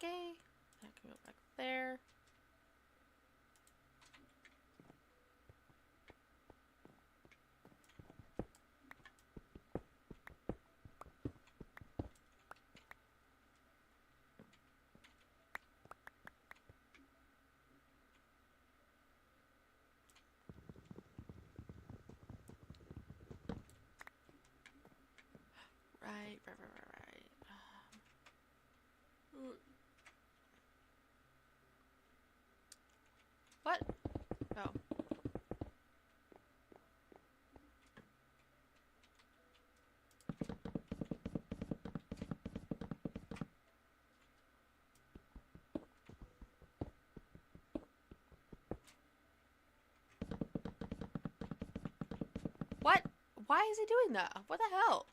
Okay. I can go back there. Right. What? Oh. What? Why is he doing that? What the hell?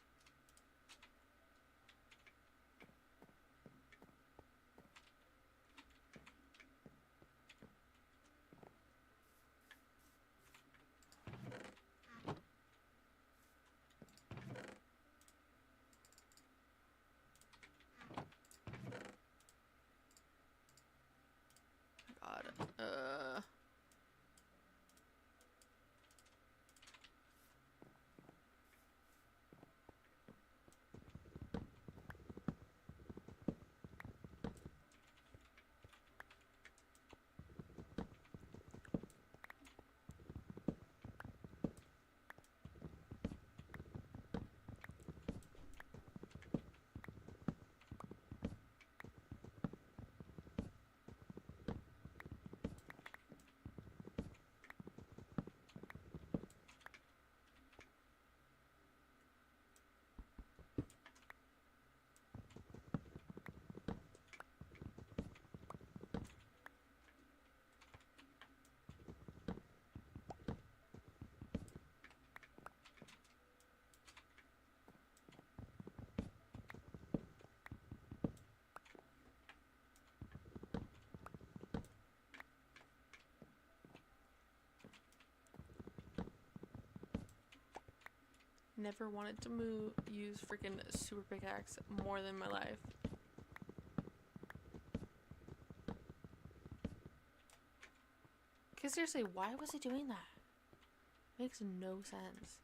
God. Never wanted to use freaking super pickaxe more than my life. Cause seriously, why was he doing that? Makes no sense.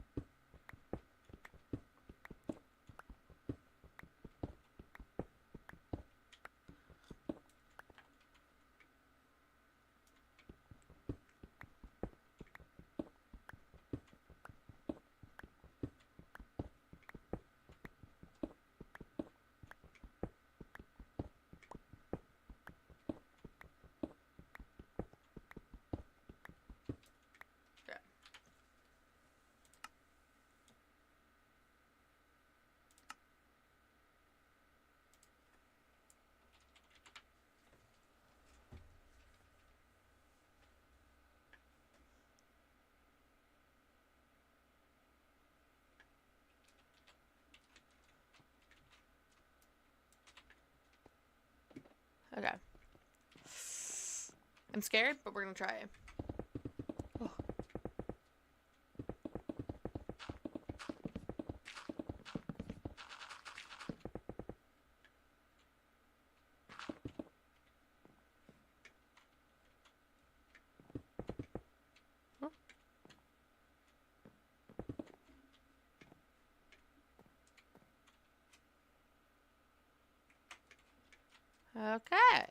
Okay. I'm scared, but we're gonna try it. Oh. Okay.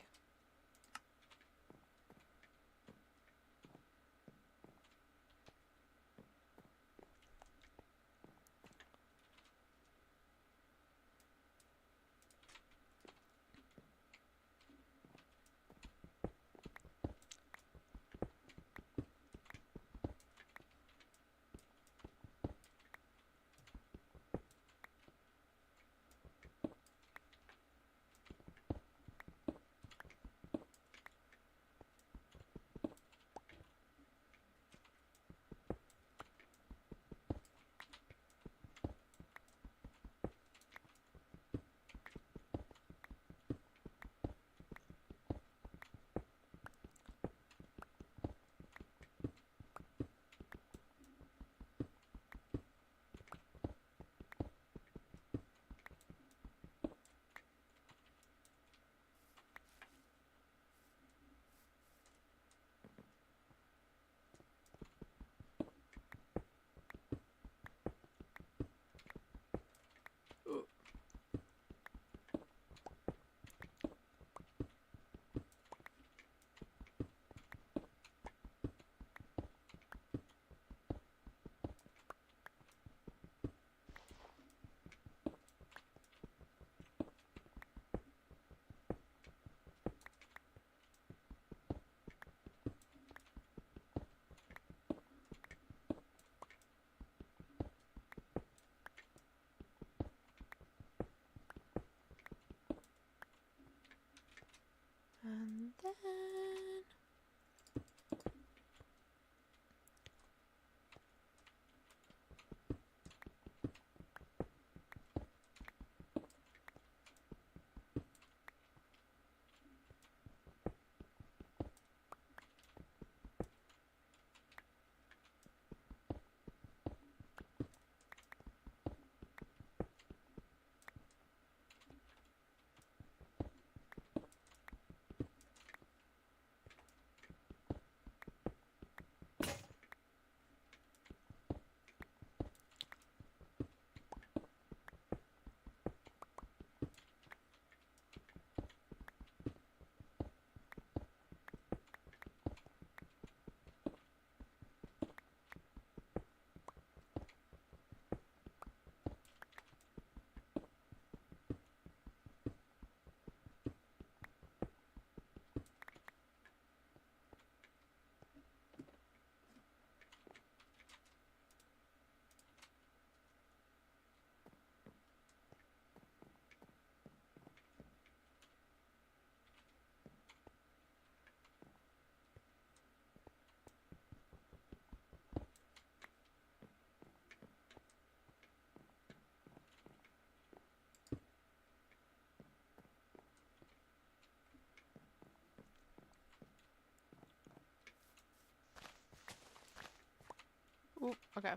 Ooh, okay.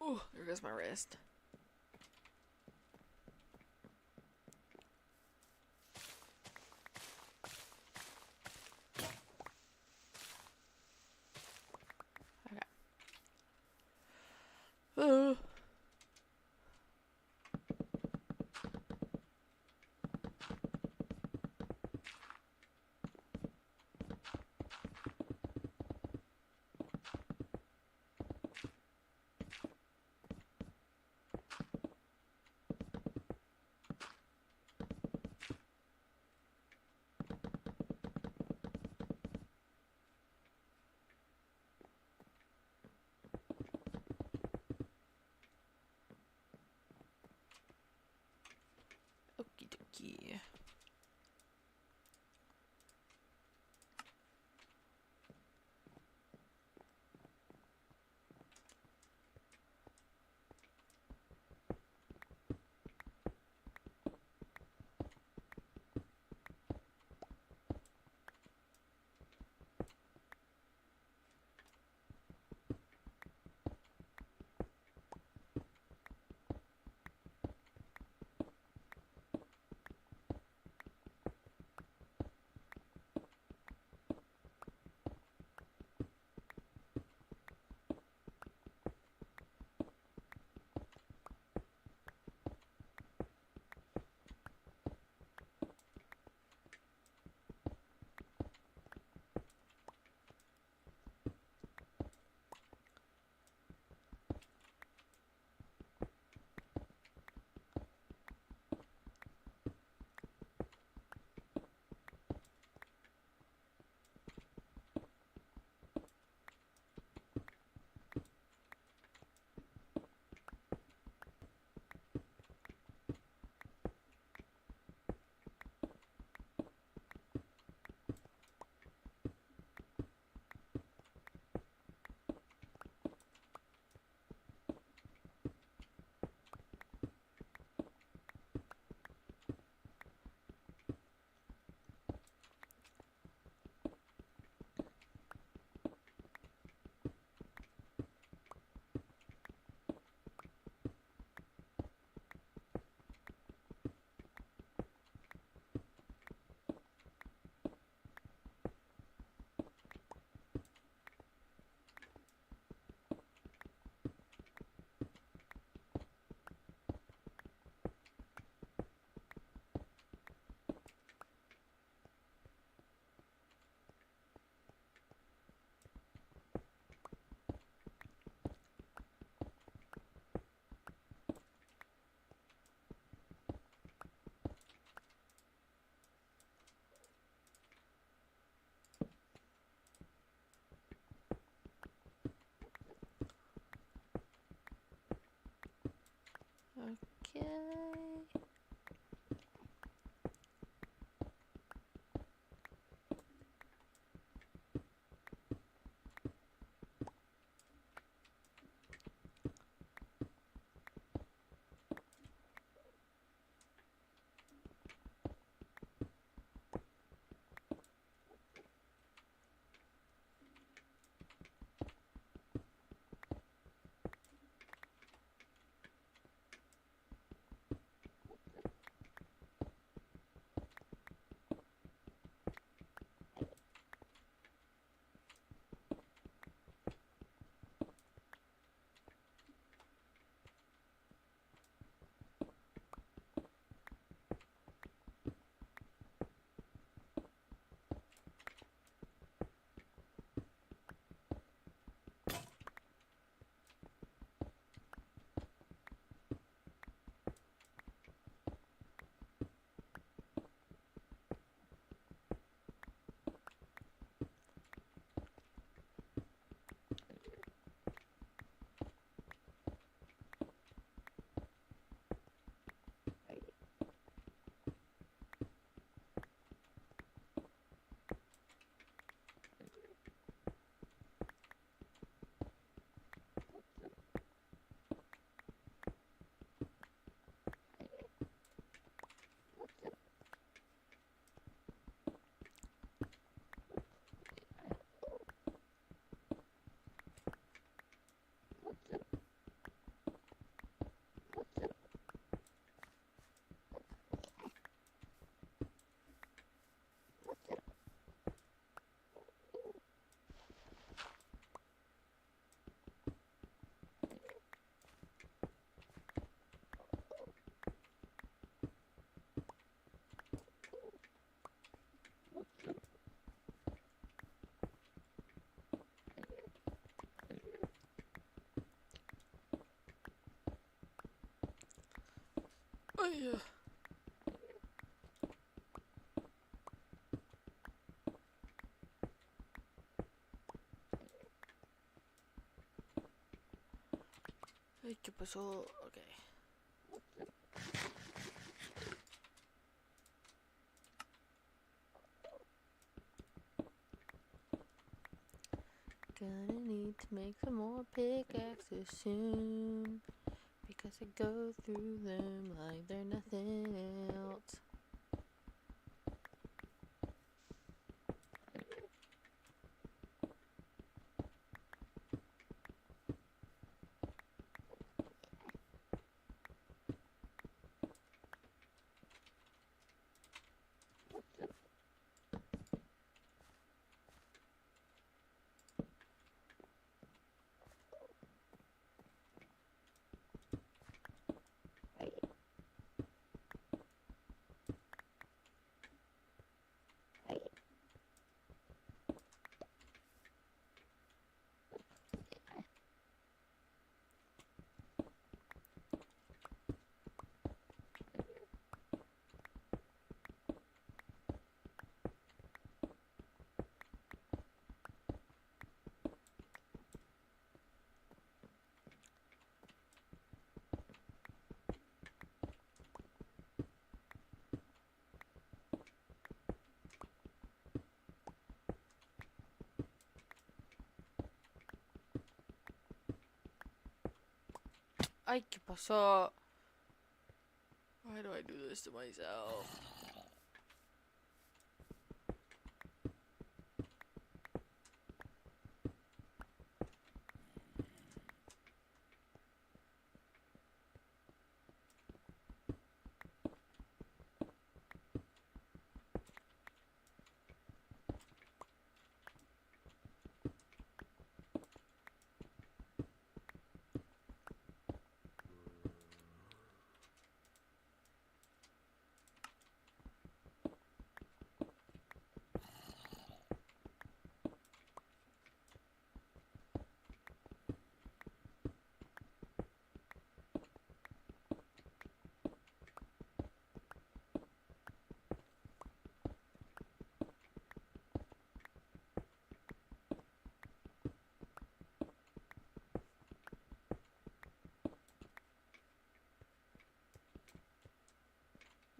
Ooh, there goes my wrist. Okay. Okie dokie. Oh yeah. Ay, ¿qué pasó? Ok. Gonna need to make some more pickaxes soon, because I go through them like they're nothing else. Ay, ¿qué pasó? Why do I do this to myself?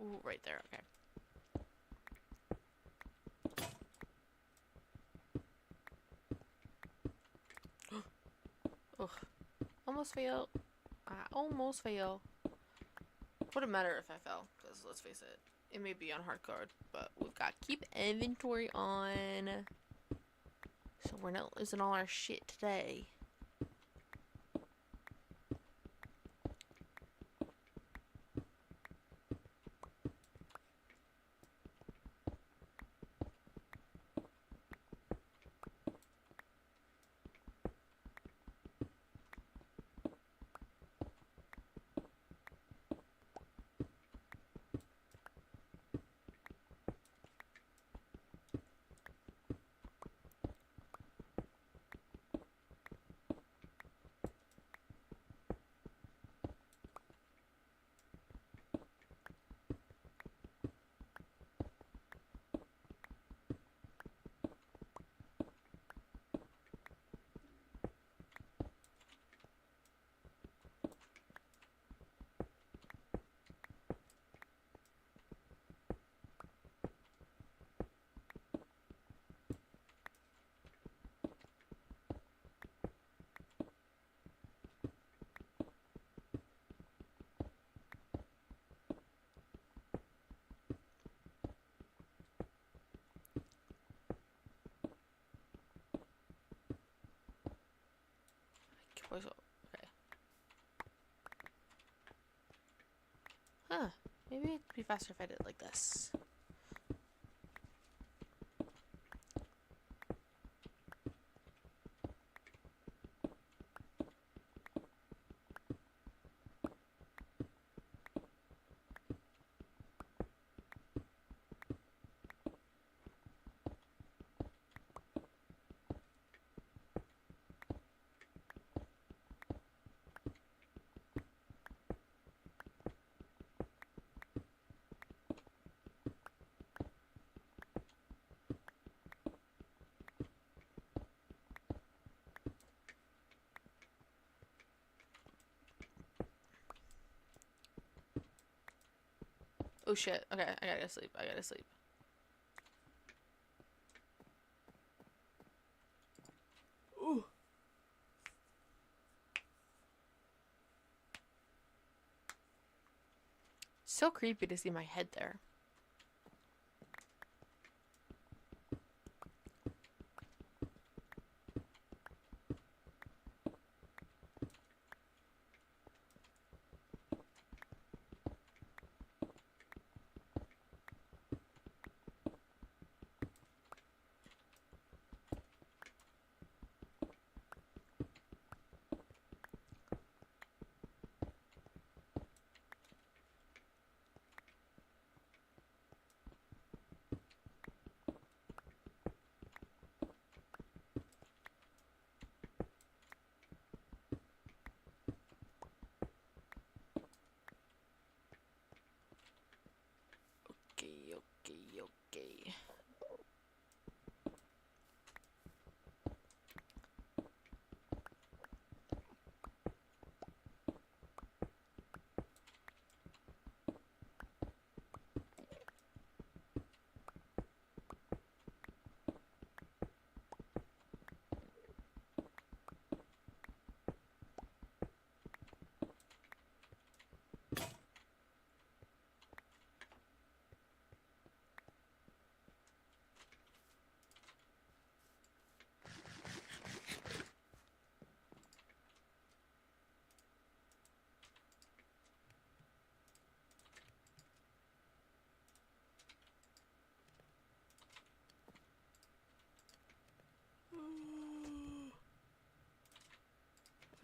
Ooh, right there. Okay. Ugh. Almost failed. I almost fail. Wouldn't matter if I fell, because let's face it, it may be on hard card, but we've got keep inventory on, so we're not losing all our shit today. Okay. Huh. Maybe it'd be faster if I did it like this. Oh shit. Okay, I gotta sleep. I gotta sleep. Ooh. So creepy to see my head there. Okay, okay, okay.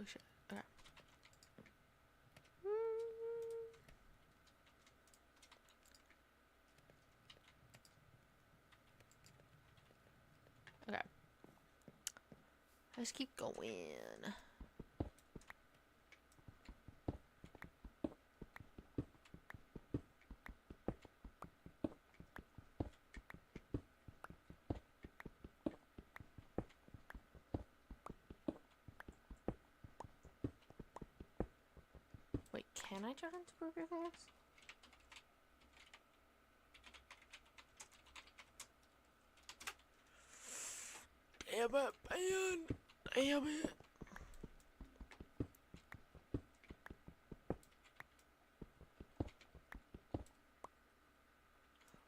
Oh shit. Okay. Okay. Let's keep going. Wait, can I turn into Burger Things? Damn it, man. Damn it.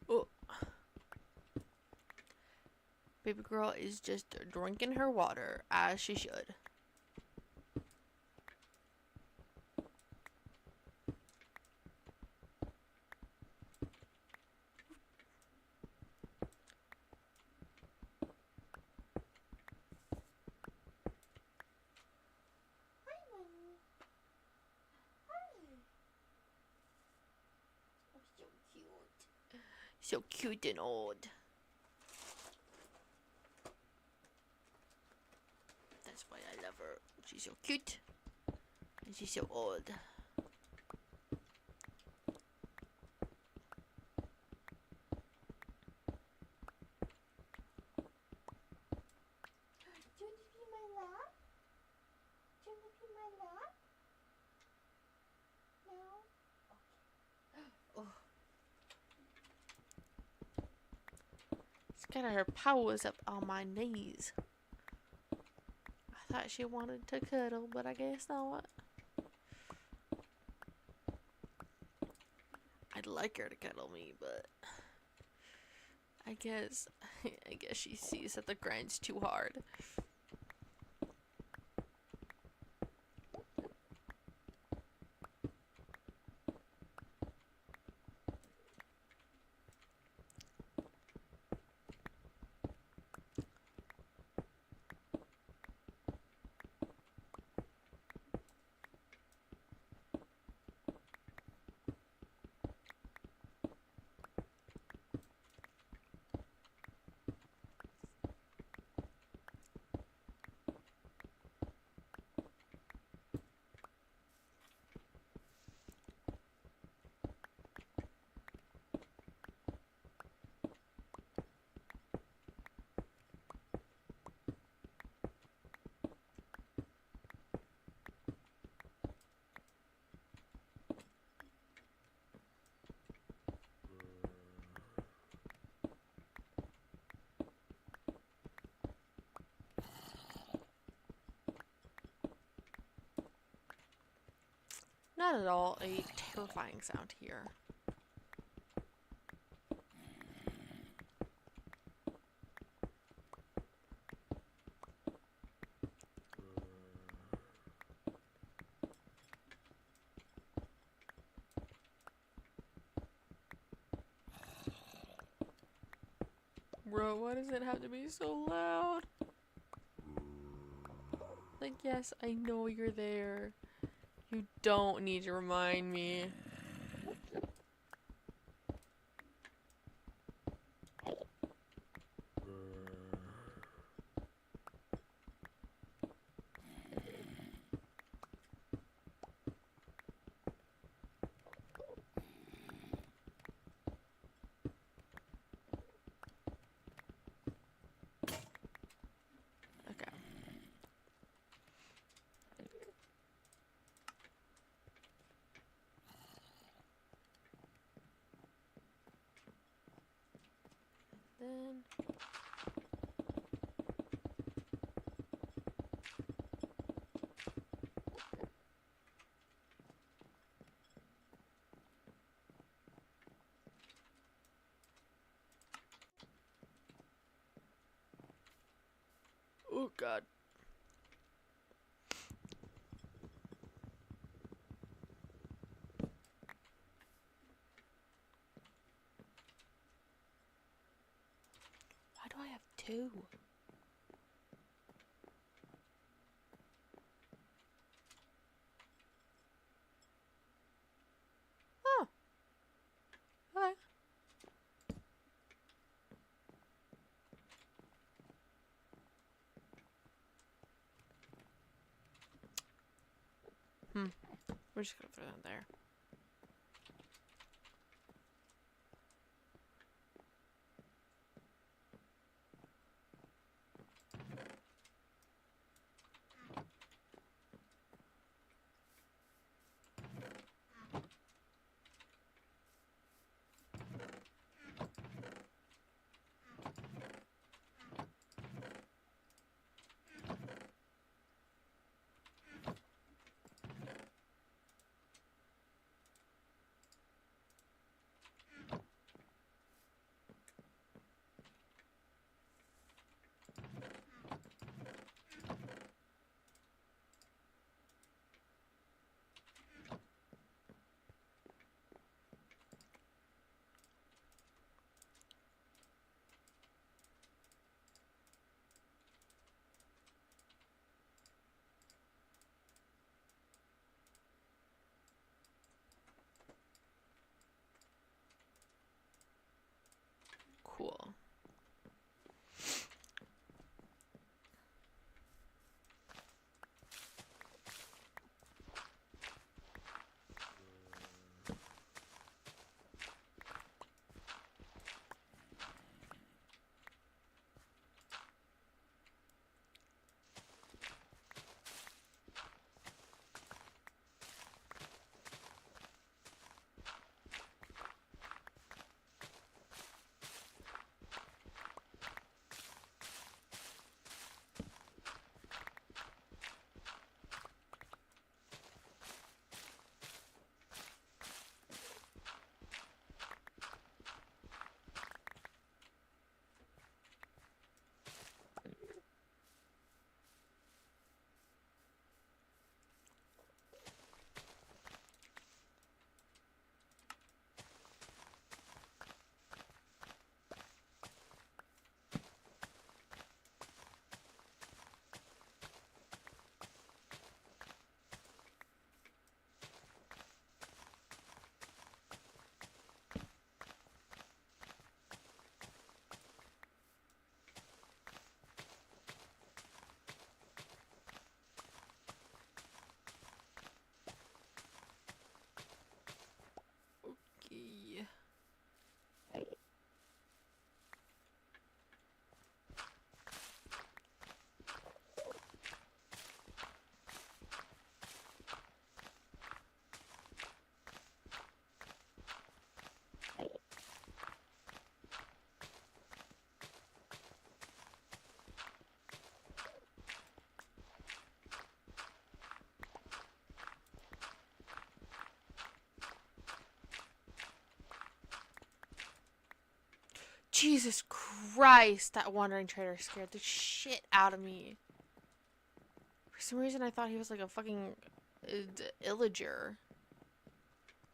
Oh. Baby girl is just drinking her water as she should. So cute and old. That's why I love her. She's so cute. And she's so old. Do you want to be in my lap? Do you want to be in my lap? No? Okay. It's got her paws up on my knees. I thought she wanted to cuddle, but I guess not. I'd like her to cuddle me, but I guess she sees that the grind's too hard. Not at all a terrifying sound here. Bro, why does it have to be so loud? Like, yes, I know you're there. You don't need to remind me. Okay. Then oh god. Why do I have two? Oh. Okay. We're just gonna throw that there. Cool. Okay. Jesus Christ, that wandering trader scared the shit out of me. For some reason, I thought he was like a fucking illager.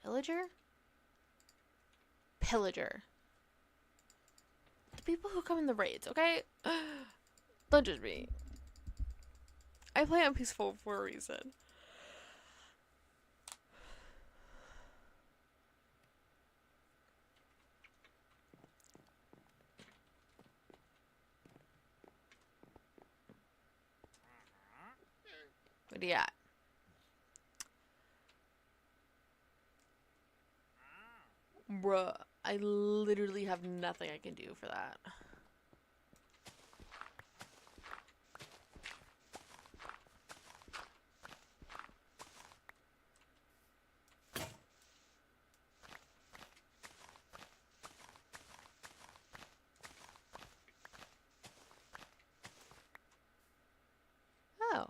Illager? Pillager. The people who come in the raids, okay? Don't judge me. I play on peaceful for a reason. What are you at? Bruh, I literally have nothing I can do for that. Oh.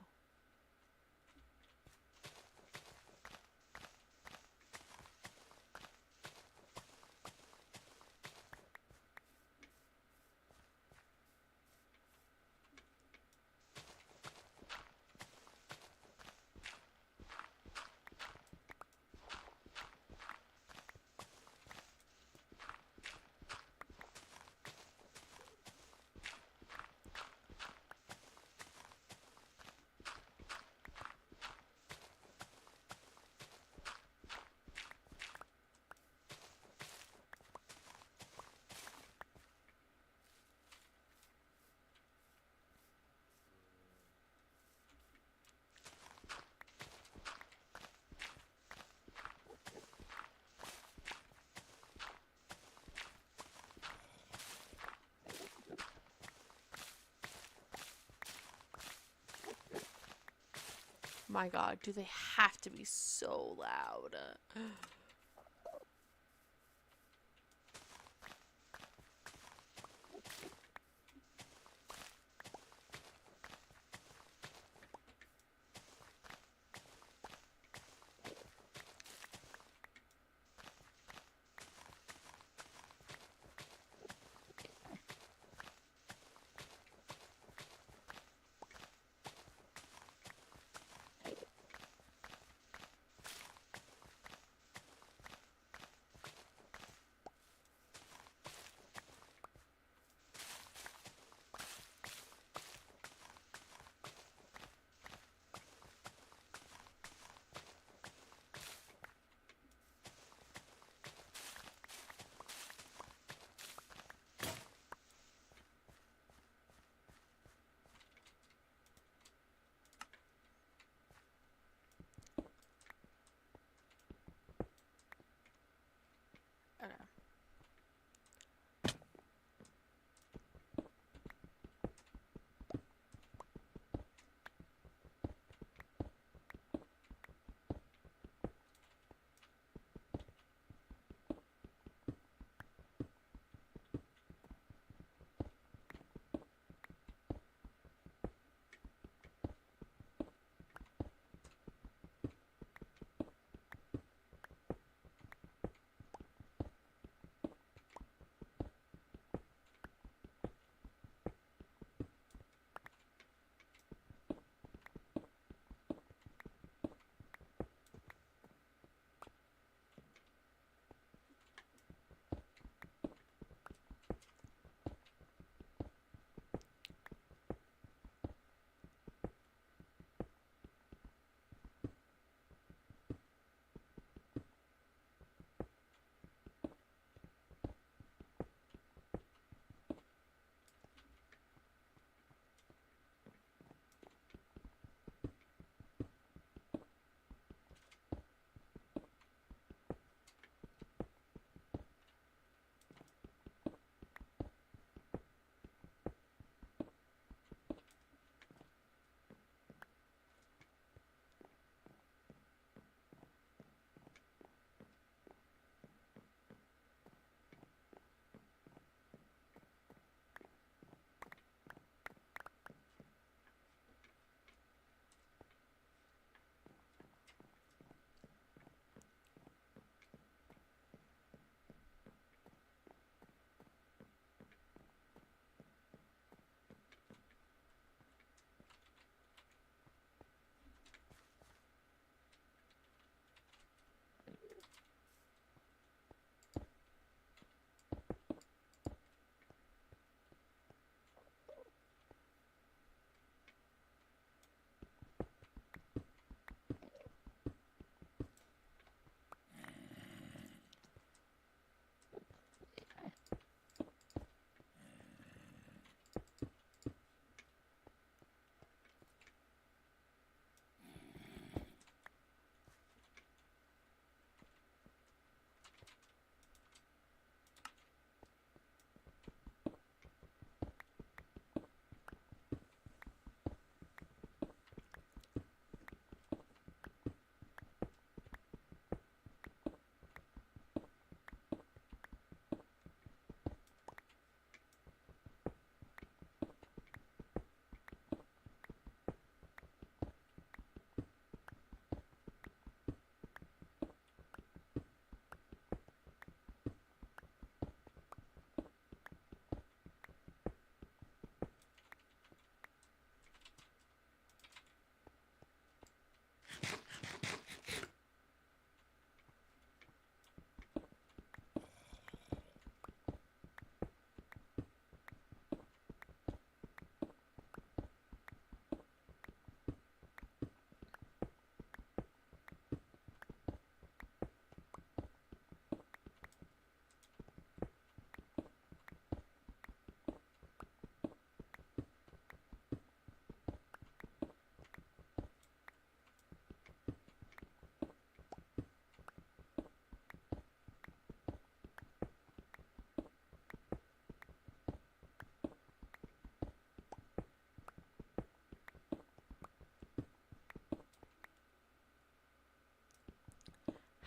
My god, do they have to be so loud?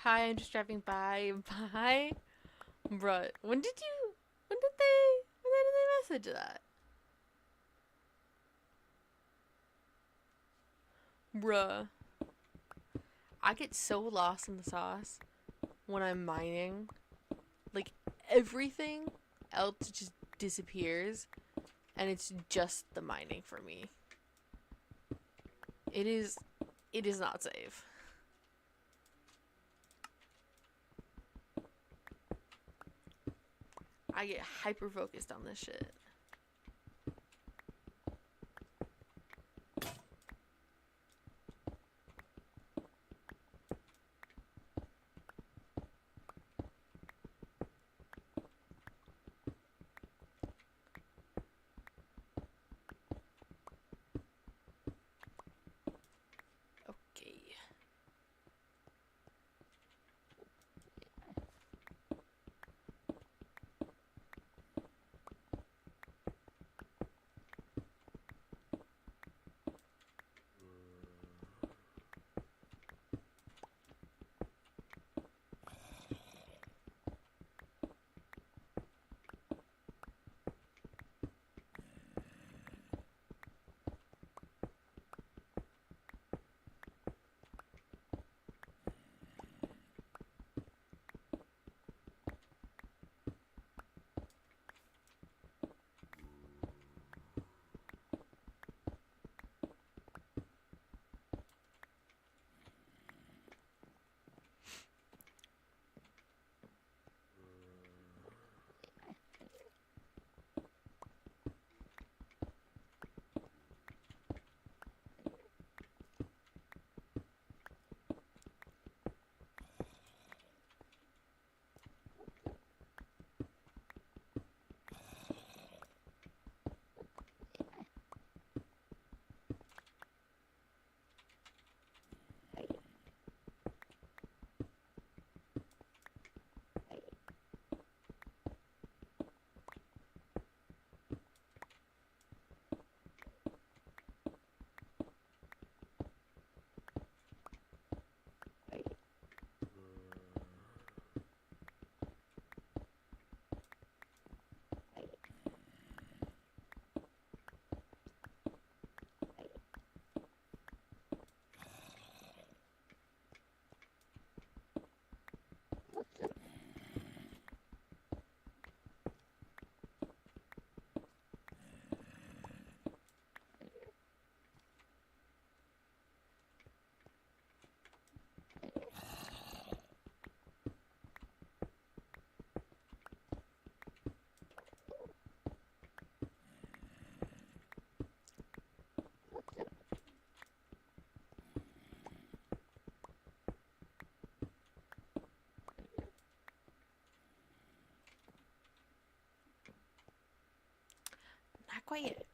Hi, I'm just driving by. Bye. Bruh, when did they message that? Bruh. I get so lost in the sauce when I'm mining. Like, everything else just disappears, and it's just the mining for me. It is not safe. I get hyper focused on this shit. Okay. Not quite yet.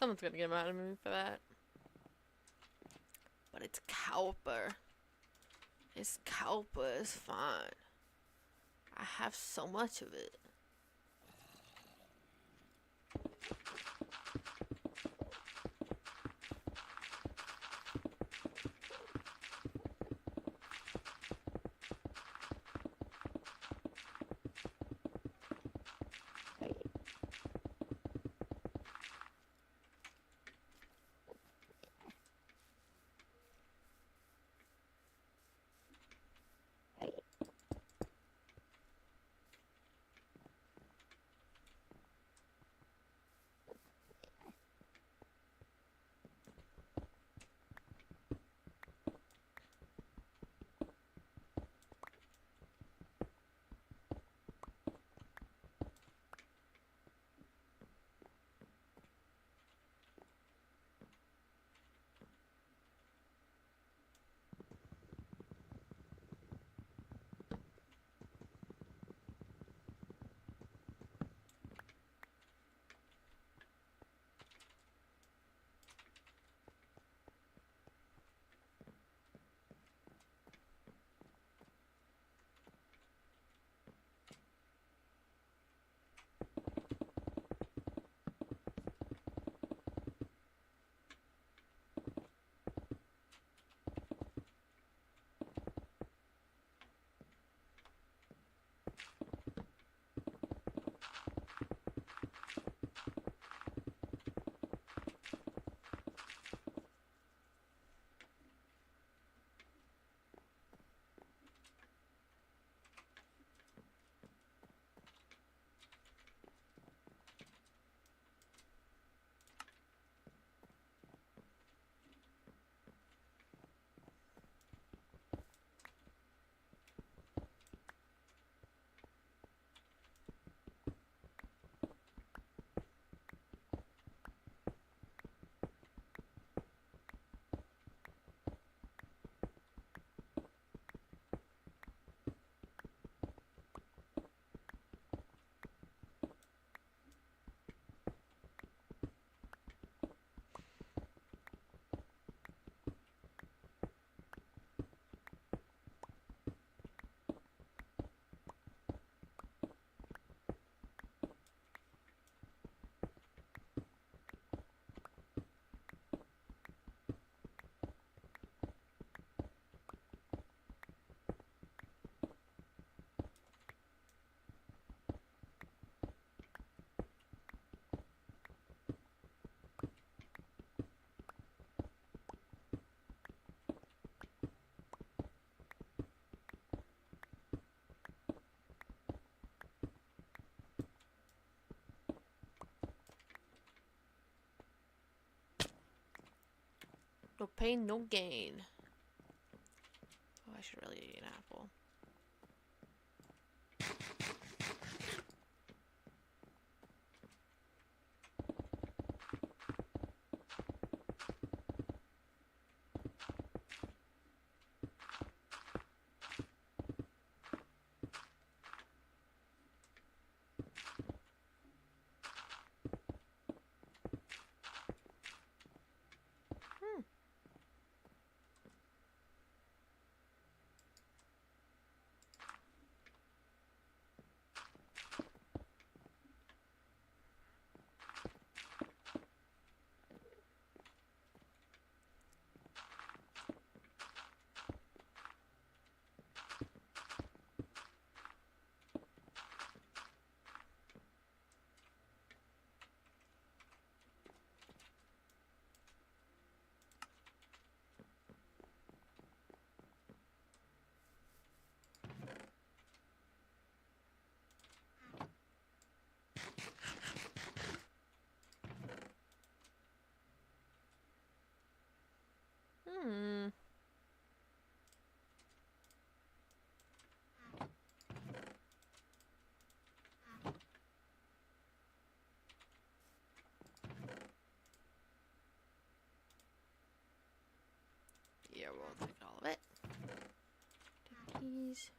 Someone's gonna get mad at me for that. But it's Cowper. His Cowper is fine. I have so much of it. No pain, no gain. Oh, I should really eat an apple. Hmm. Yeah, we'll take all of it. Take these.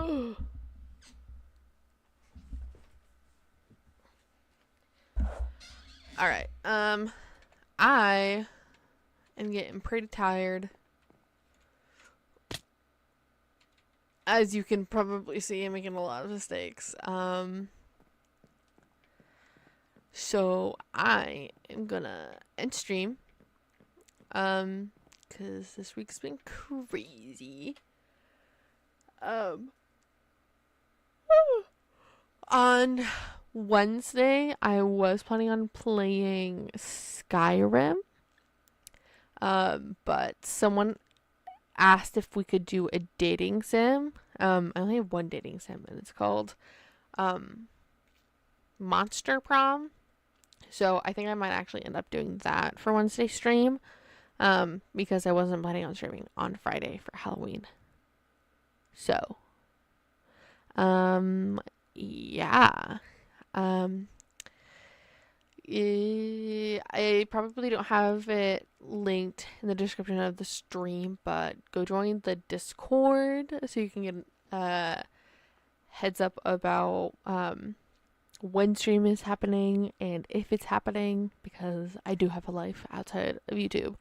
Ugh. All right. I am getting pretty tired. As you can probably see, I'm making a lot of mistakes. So I am gonna end stream. Cause this week's been crazy. On Wednesday, I was planning on playing Skyrim. But someone asked if we could do a dating sim. I only have one dating sim, and it's called Monster Prom. So I think I might actually end up doing that for Wednesday stream. Because I wasn't planning on streaming on Friday for Halloween. So, yeah. I probably don't have it linked in the description of the stream, but go join the Discord so you can get heads up about when stream is happening and if it's happening, because I do have a life outside of YouTube.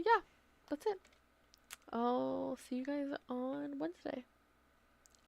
Yeah, that's it. I'll see you guys on Wednesday.